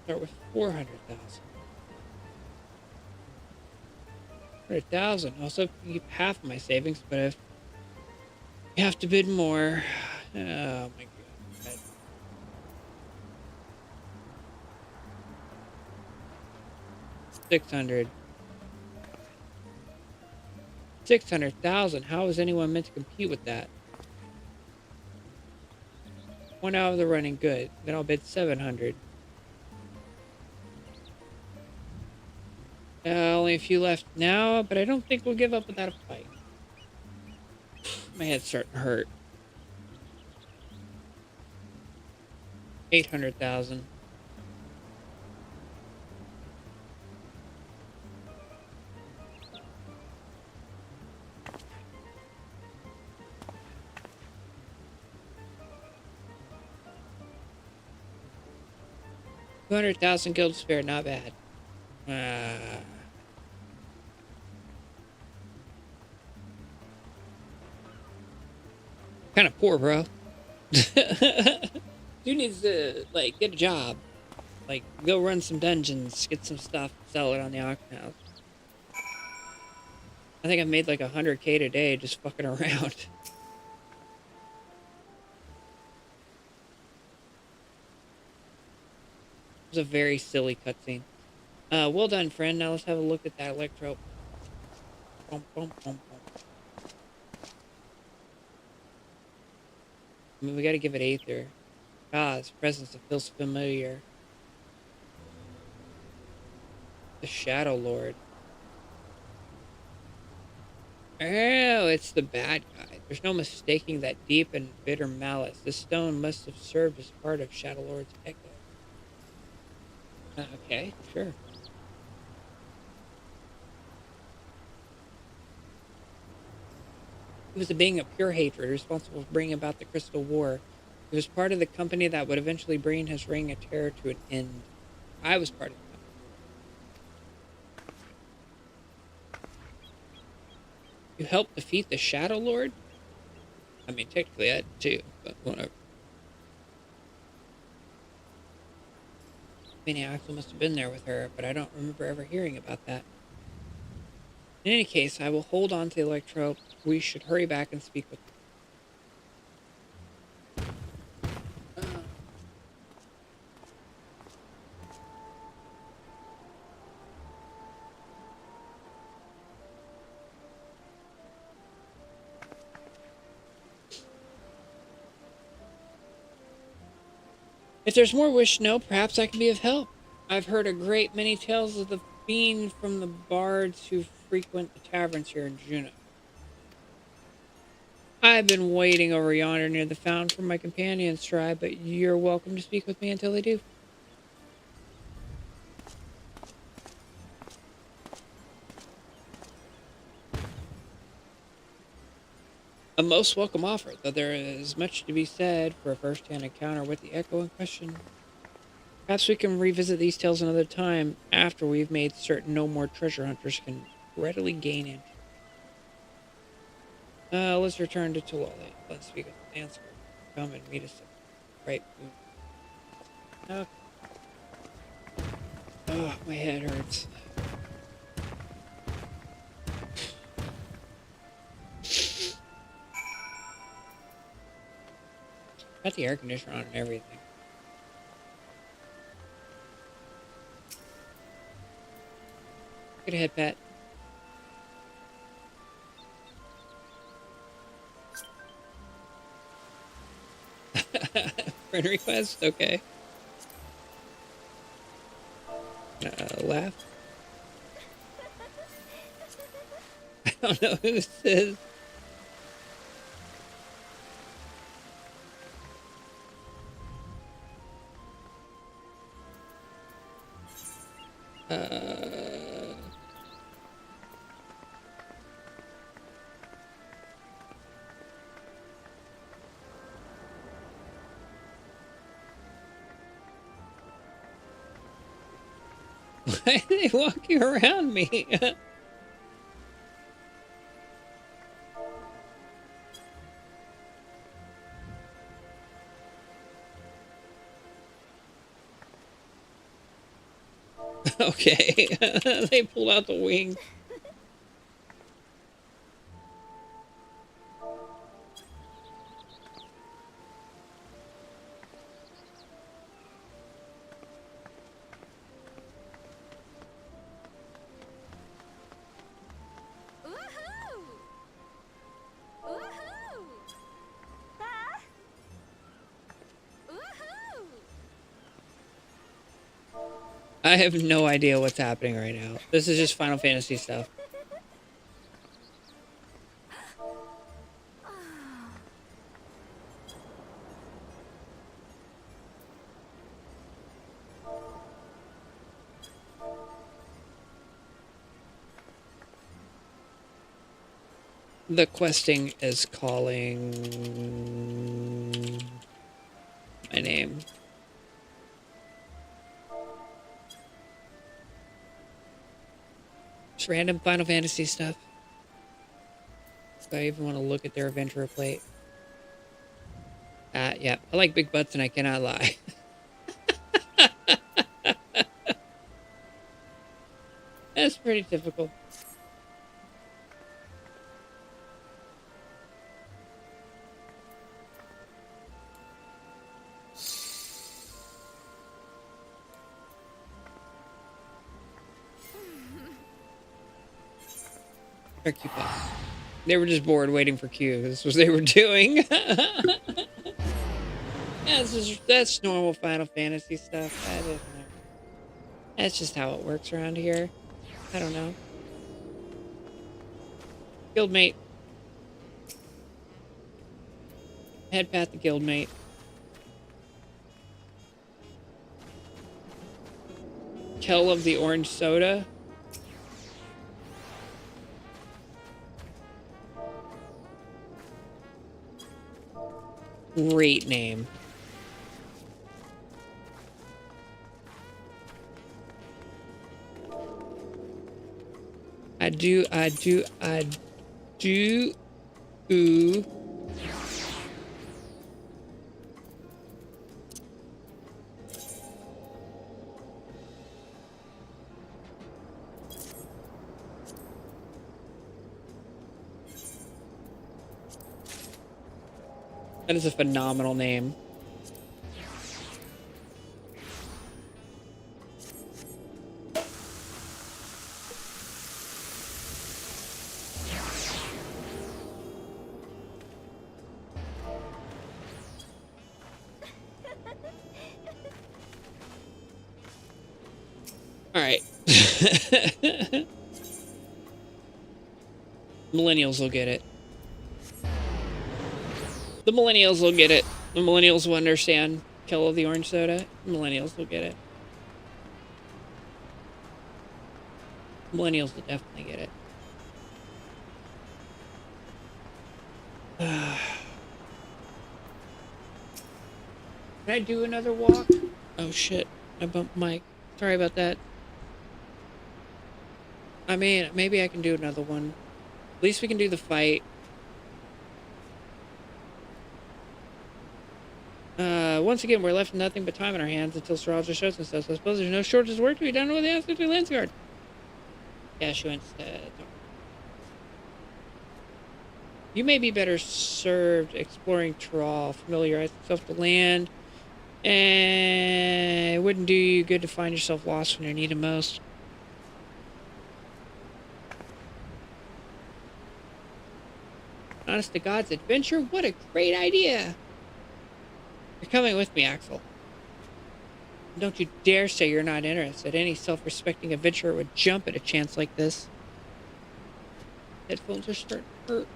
Start with 400,000. 100,000. Also keep half of my savings, but if you have to bid more, oh my god. 600. 600,000. How is anyone meant to compete with that? One out of the running, good. Then I'll bid 700. Only a few left now, but I don't think we'll give up without a fight. My head's starting to hurt. 800,000. $200,000 guild spare, not bad. Kind of poor, bro. Dude needs to, like, get a job. Like, go run some dungeons, get some stuff, sell it on the auction house. I think I've made like 100K today just fucking around. It was a very silly cutscene. Well done, friend. Now let's have a look at that electro. Boom, boom, boom, boom. I mean, we gotta give it Aether. Ah, his presence, it feels familiar. The Shadow Lord. Oh, it's the bad guy. There's no mistaking that deep and bitter malice. This stone must have served as part of Shadow Lord's echo. Okay, sure. He was a being of pure hatred, responsible for bringing about the Crystal War. He was part of the company that would eventually bring his reign of terror to an end. I was part of the company. You helped defeat the Shadow Lord? I mean, technically I did too, but whatever. Vinny Axel must have been there with her, but I don't remember ever hearing about that. In any case, I will hold on to the Electro. We should hurry back and speak with them. If there's more wish to know, perhaps I can be of help. I've heard a great many tales of the fiend from the bards who frequent the taverns here in Juneau. I've been waiting over yonder near the fountain for my companions, Try, but you're welcome to speak with me until they do. A most welcome offer, though there is much to be said for a first-hand encounter with the Echo in question. Perhaps we can revisit these tales another time after we've made certain no more treasure hunters can readily gain entry. Let's return to Tulale. Let's speak with the answer. Come and meet us at the right moon. Oh, my head hurts. Got the air conditioner on and everything. Get ahead, Pat. Friend request? Okay. Laugh. I don't know who this is. Why are they walking around me? Okay. They pulled out the wing. I have no idea what's happening right now. This is just Final Fantasy stuff. The questing is calling my name. Just random Final Fantasy stuff. If I even want to look at their adventurer plate. Yeah, I like big butts and I cannot lie. That's pretty typical. Or Cupid. They were just bored waiting for Q. This was what they were doing. That's normal Final Fantasy stuff. I don't know. That's just how it works around here. I don't know. Guildmate. Head path to guildmate. Kel of the orange soda. Great name. I do. Ooh. That is a phenomenal name. All right. Millennials will get it. The millennials will get it. The millennials will understand Kill of the orange soda. Millennials will get it. Millennials will definitely get it. Can I do another walk? Oh shit, I bumped Mike. Sorry about that. I mean, maybe I can do another one. At least we can do the fight. Once again, we're left with nothing but time in our hands until Seralja shows himself. So I suppose there's no shortage of work to be done with the aspect of Landsguard. Yeah, she went instead. You may be better served exploring Thrall, familiarize yourself with the land, and it wouldn't do you good to find yourself lost when you need it most. Honest to God's adventure? What a great idea! You're coming with me, Axel. Don't you dare say you're not interested. Any self-respecting adventurer would jump at a chance like this. Headphones are starting to hurt.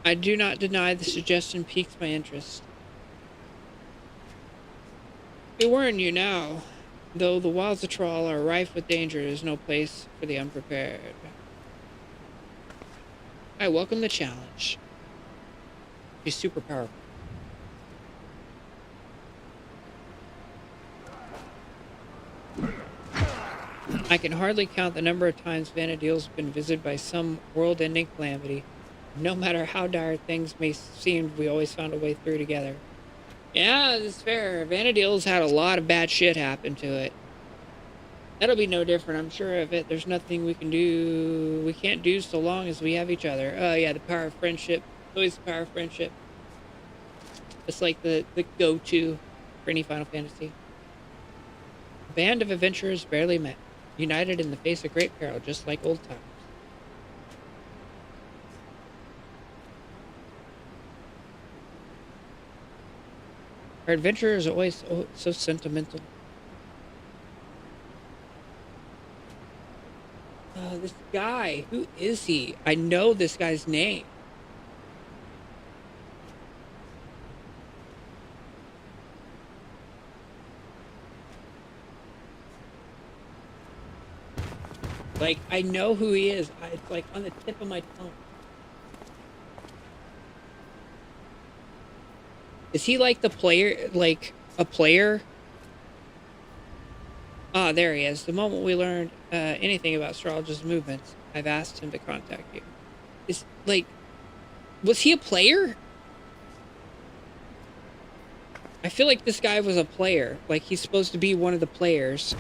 I do not deny the suggestion piques my interest. I warn you now, though the wilds of Thrall are rife with danger, there is no place for the unprepared. I welcome the challenge. She's super powerful. I can hardly count the number of times Vana'diel's been visited by some world-ending calamity. No matter how dire things may seem, we always found a way through together. Yeah, it's fair. Vana'diel's had a lot of bad shit happen to it. That'll be no different, I'm sure of it. There's nothing we can do. We can't do so long as we have each other. Oh yeah, the power of friendship. Always the power of friendship. It's like the go-to for any Final Fantasy. A band of adventurers barely met, united in the face of great peril, just like old times. Our adventurers are always so sentimental. This guy, who is he? I know this guy's name. Like, I know who he is. It's like on the tip of my tongue. Is he like the player, like a player? Ah, there he is. The moment we learned anything about Seralja's movements, I've asked him to contact you. Is, like, was he a player? I feel like this guy was a player. Like, he's supposed to be one of the players.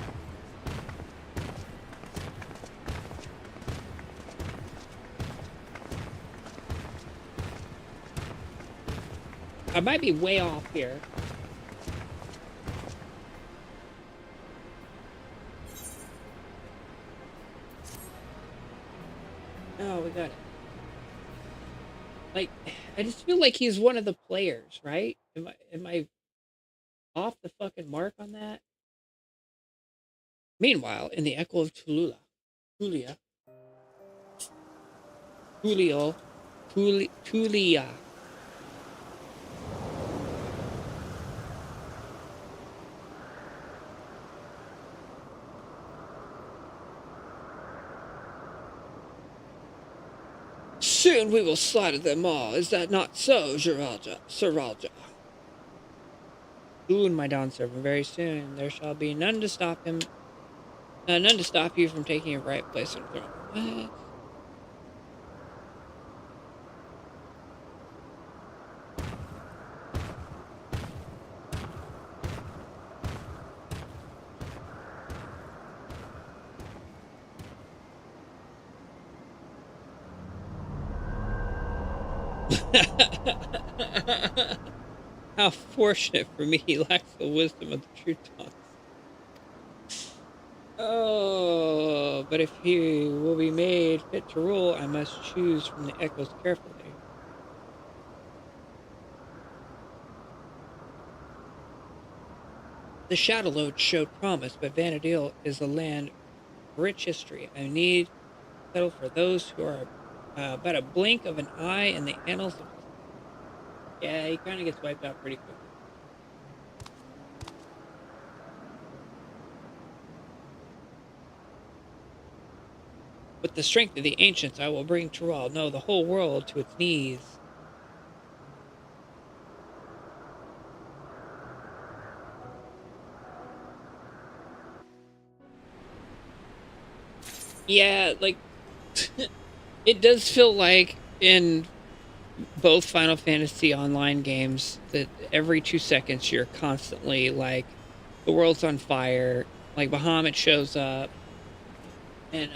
I might be way off here. Oh, we got it. Like, I just feel like he's one of the players, right? Am I off the fucking mark on that? Meanwhile, in the Echo of Tulia, Tulio, Tulia. Soon we will slaughter them all. Is that not so, Siralja? Soon, my dawn servant, very soon. There shall be none to stop him. None to stop you from taking your right place on the throne. What? How fortunate for me he lacks the wisdom of the true tongues. Oh, but if he will be made fit to rule, I must choose from the echoes carefully. The Shadow Lord showed promise, but Vana'diel is a land of rich history. I need to settle for those who are but a blink of an eye in the annals of... Yeah, he kind of gets wiped out pretty quickly. With the strength of the ancients, I will bring Tural, no, the whole world, to its knees. Yeah, like, it does feel like in both Final Fantasy Online games that every 2 seconds you're constantly like, the world's on fire, like Bahamut shows up, and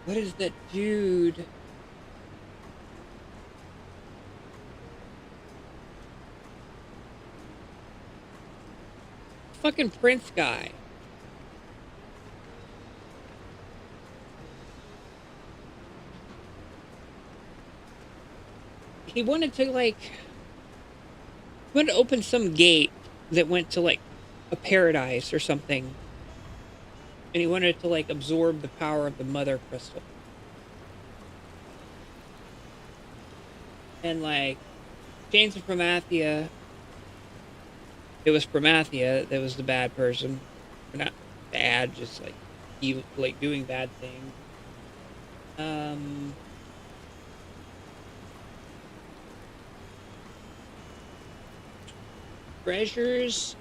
what is that dude? Fucking Prince guy. He wanted to like, he wanted to open some gate that went to like a paradise or something. And he wanted to like absorb the power of the mother crystal. And like Chains of Promathia, it was Promathia that was the bad person. Or not bad, just like evil, like doing bad things. Treasures.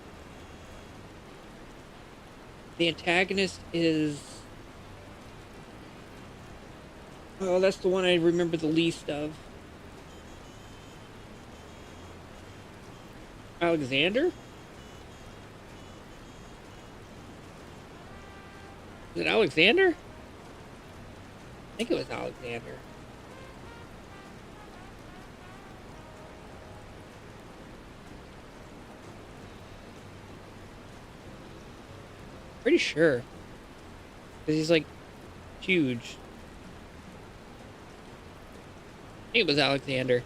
The antagonist is... Oh, that's the one I remember the least of. Alexander? Is it Alexander? I think it was Alexander. Pretty sure. Because he's like huge. I think it was Alexander.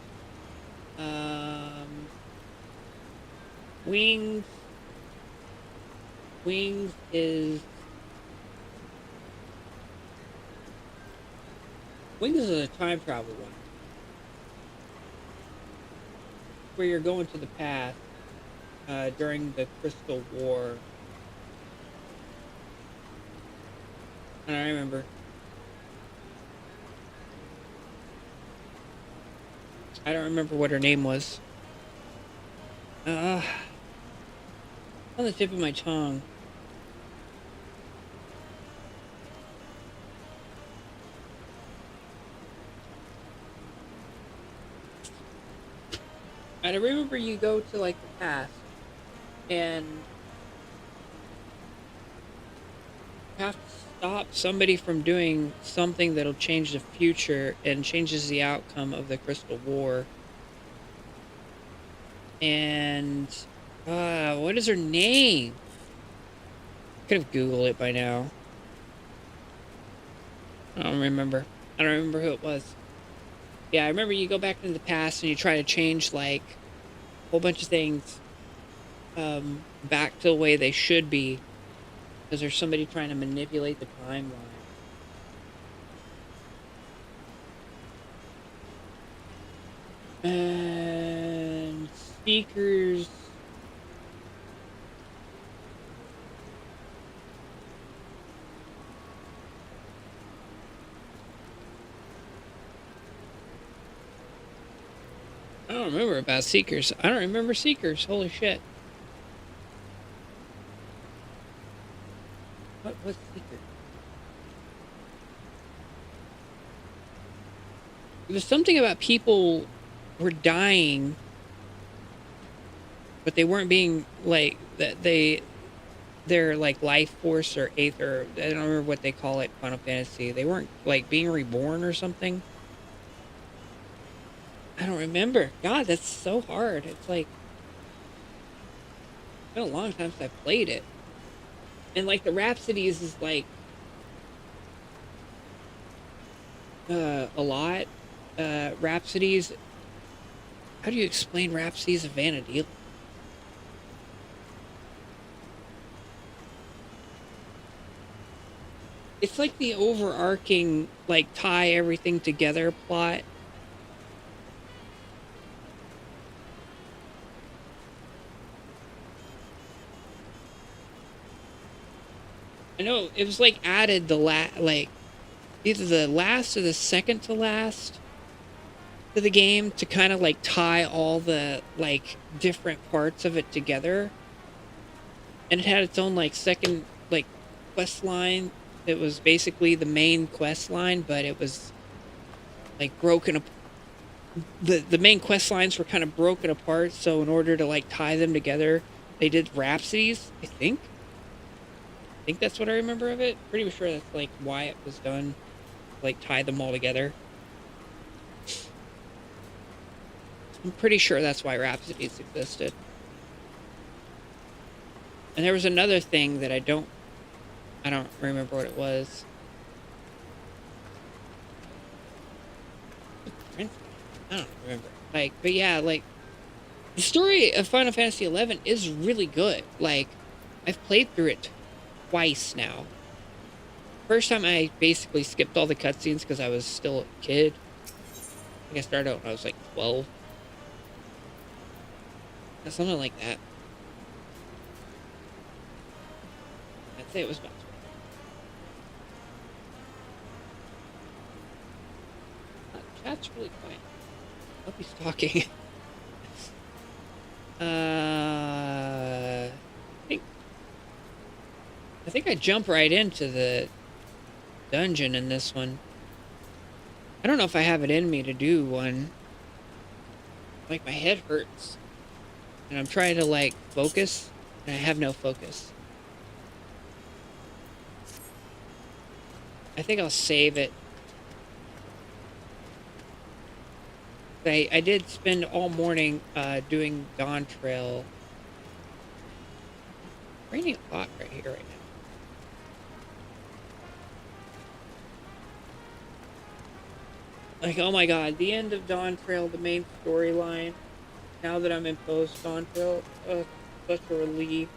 Wings. Wings is... Wings is a time travel one. Where you're going to the past during the Crystal War. And I remember. I don't remember what her name was. On the tip of my tongue. And I remember you go to like the past and have to stop somebody from doing something that'll change the future and changes the outcome of the Crystal War. And what is her name? Could have Googled it by now. I don't remember. I don't remember who it was. Yeah, I remember you go back into the past and you try to change like a whole bunch of things back to the way they should be because there's somebody trying to manipulate the timeline. And Seekers. I don't remember about Seekers. I don't remember Seekers. Holy shit. What's Seekers? There's something about people were dying, but they weren't being like that. Their like life force or aether. I don't remember what they call it. Final Fantasy. They weren't like being reborn or something. I don't remember. God, that's so hard. It's like it's been a long time since I played it. And like the Rhapsodies is like a lot. Rhapsodies. How do you explain Rhapsodies of Vana'diel? It's like the overarching, like, tie everything together plot. I know it was like added like either the last or the second to last to the game to kind of like tie all the like different parts of it together. And it had its own like second like quest line. It was basically the main quest line, but it was like broken up. The main quest lines were kind of broken apart, so in order to like tie them together, they did Rhapsodies, I think that's what I remember of it. Pretty sure that's like why it was done, like tie them all together. I'm pretty sure that's why Rhapsodies existed. And there was another thing that I don't remember what it was. I don't remember. Like, but yeah, like the story of Final Fantasy 11 is really good. Like, I've played through it twice now. First time I basically skipped all the cutscenes because I was still a kid. I think I started out when I was like 12. Something like that. I'd say it was about 12. Chat's really quiet. I hope he's talking. I think I jump right into the dungeon in this one. I don't know if I have it in me to do one. Like, my head hurts. And I'm trying to, like, focus, and I have no focus. I think I'll save it. I did spend all morning doing Dawn Trail. It's raining a lot right here right now. Like, oh my god, the end of Dawn Trail, the main storyline. Now that I'm in post Dawn Trail, such a relief.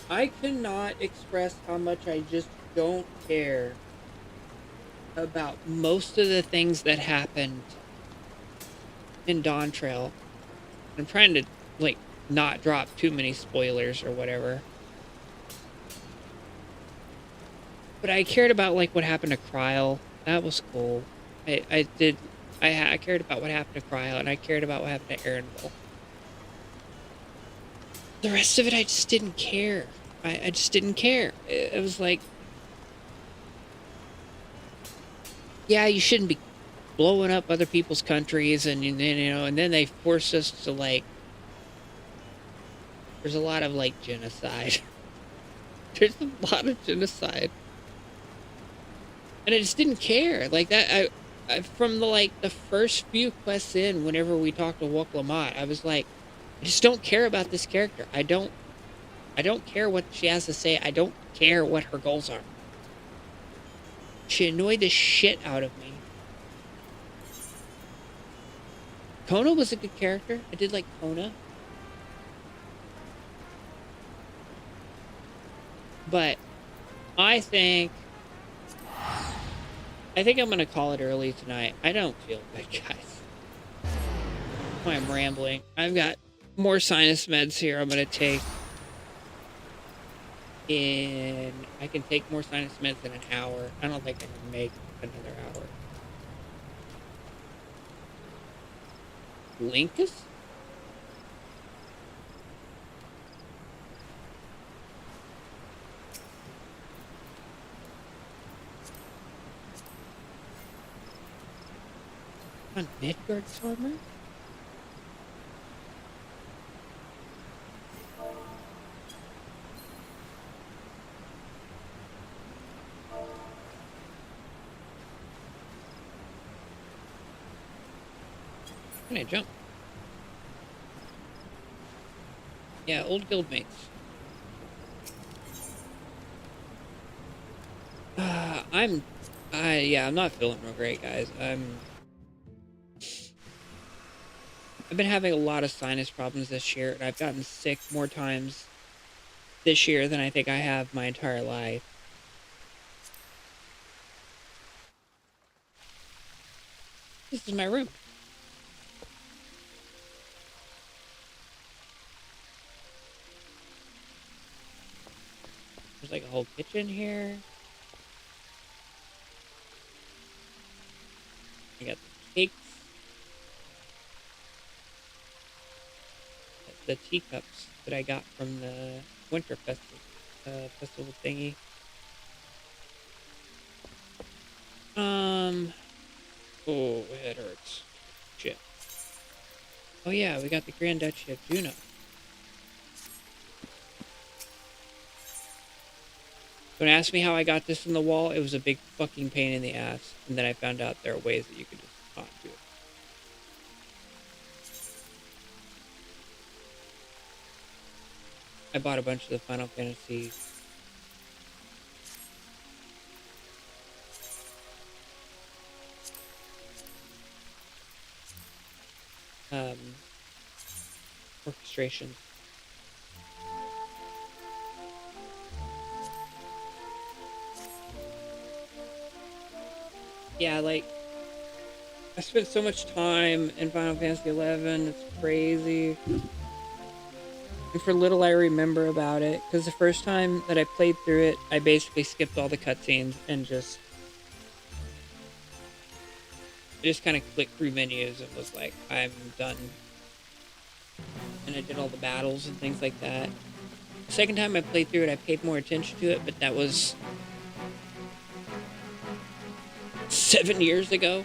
I cannot express how much I just don't care about most of the things that happened in Dawn Trail. I'm trying to, like, not drop too many spoilers or whatever. But I cared about, like, what happened to Kryl. That was cool. I cared about what happened to Kryl, and I cared about what happened to Erenville. The rest of it, I just didn't care. I just didn't care. It was like, yeah, you shouldn't be blowing up other people's countries, and and then they force us to like. There's a lot of like genocide. There's a lot of genocide, and I just didn't care like that. From the first few quests in, whenever we talked to Wok Lamont, I was like, I just don't care about this character. I don't care what she has to say. I don't care what her goals are. She annoyed the shit out of me. Kona was a good character. I did like Kona. But I think I'm going to call it early tonight. I don't feel good, guys. I'm rambling. I've got more sinus meds here I'm going to take. I can take more sinus meds in an hour. I don't think I can make another hour. Linkus? On Midgard's armor? Can I jump? Yeah, old guildmates. I'm not feeling real great, guys. I've been having a lot of sinus problems this year, and I've gotten sick more times this year than I think I have my entire life. This is my room. There's like a whole kitchen here. I got the cakes. The teacups that I got from the winter festival thingy. Oh, it hurts. Shit. Oh yeah, we got the Grand Duchy of Juno. Don't ask me how I got this in the wall. It was a big fucking pain in the ass. And then I found out there are ways that you could just not do it. I bought a bunch of the Final Fantasy orchestration. Yeah, like, I spent so much time in Final Fantasy 11. It's crazy. And for little I remember about it, because the first time that I played through it, I basically skipped all the cutscenes and just kind of clicked through menus and was like, I'm done. And I did all the battles and things like that. The second time I played through it, I paid more attention to it, but that was 7 years ago.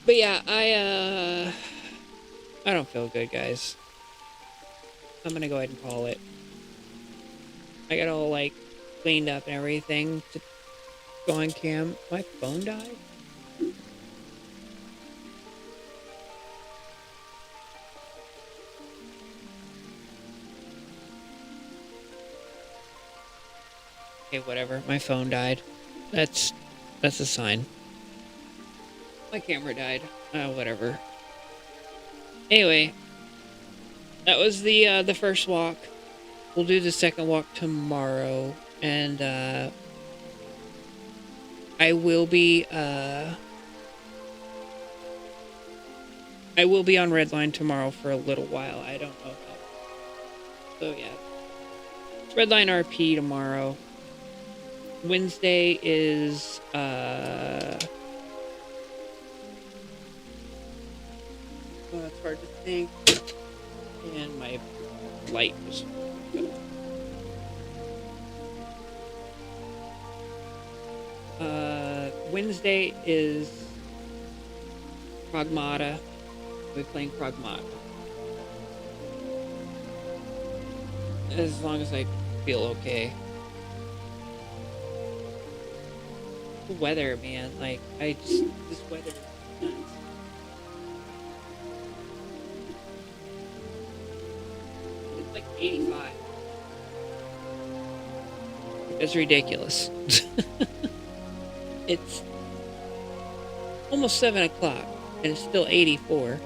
But yeah, I don't feel good, guys. I'm gonna go ahead and call it. I got all like cleaned up and everything to go on cam. My phone died? Okay, whatever. My phone died. That's a sign. My camera died. Whatever. Anyway, that was the first walk. We'll do the second walk tomorrow, and I will be on Redline tomorrow for a little while. I don't know how. So yeah. It's Redline RP tomorrow. Wednesday is well, it's hard to think. And my light just Wednesday is Pragmata. We're playing Pragmata. As long as I feel okay. The weather, man. Like, this weather is nuts. It's like 85. It's ridiculous. It's almost 7 o'clock and it's still 84.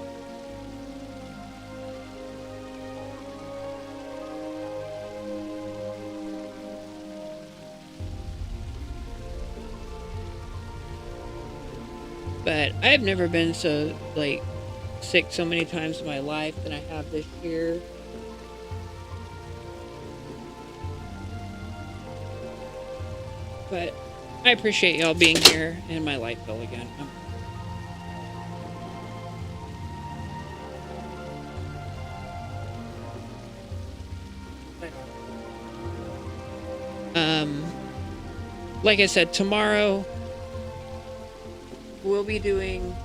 But I've never been so, like, sick so many times in my life than I have this year. But I appreciate y'all being here, and my light fell again. Like I said, tomorrow we'll be doing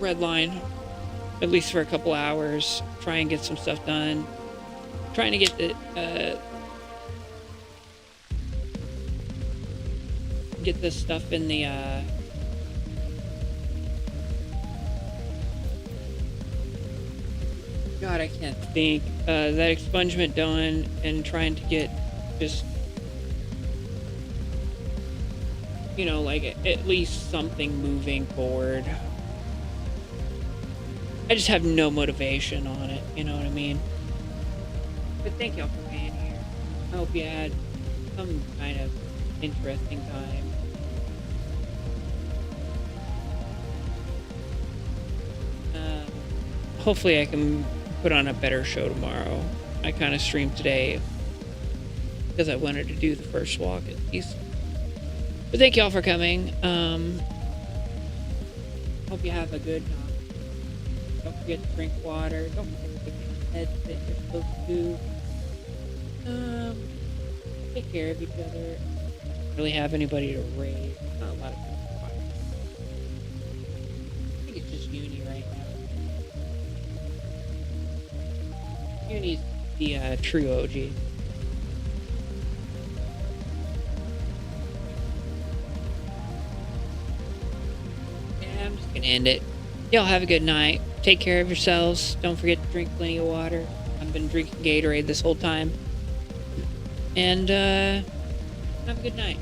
Redline, at least for a couple hours. Try and get some stuff done. Trying to get this stuff in the God, I can't think. That expungement done, and trying to get just, you know, like at least something moving forward. I just have no motivation on it, you know what I mean? But thank y'all for being here. I hope you had some kind of interesting time. Hopefully I can put on a better show tomorrow. I kind of streamed today because I wanted to do the first walk at least. But thank y'all for coming. Hope you have a good time. Don't forget to drink water. Don't forget to take the meds that you're supposed to do. Take care of each other. Don't really have anybody to raise. Not a lot of people. I think it's just Uni right now. Uni's the true OG. Yeah, I'm just gonna end it. Y'all have a good night. Take care of yourselves. Don't forget to drink plenty of water. I've been drinking Gatorade this whole time. And have a good night.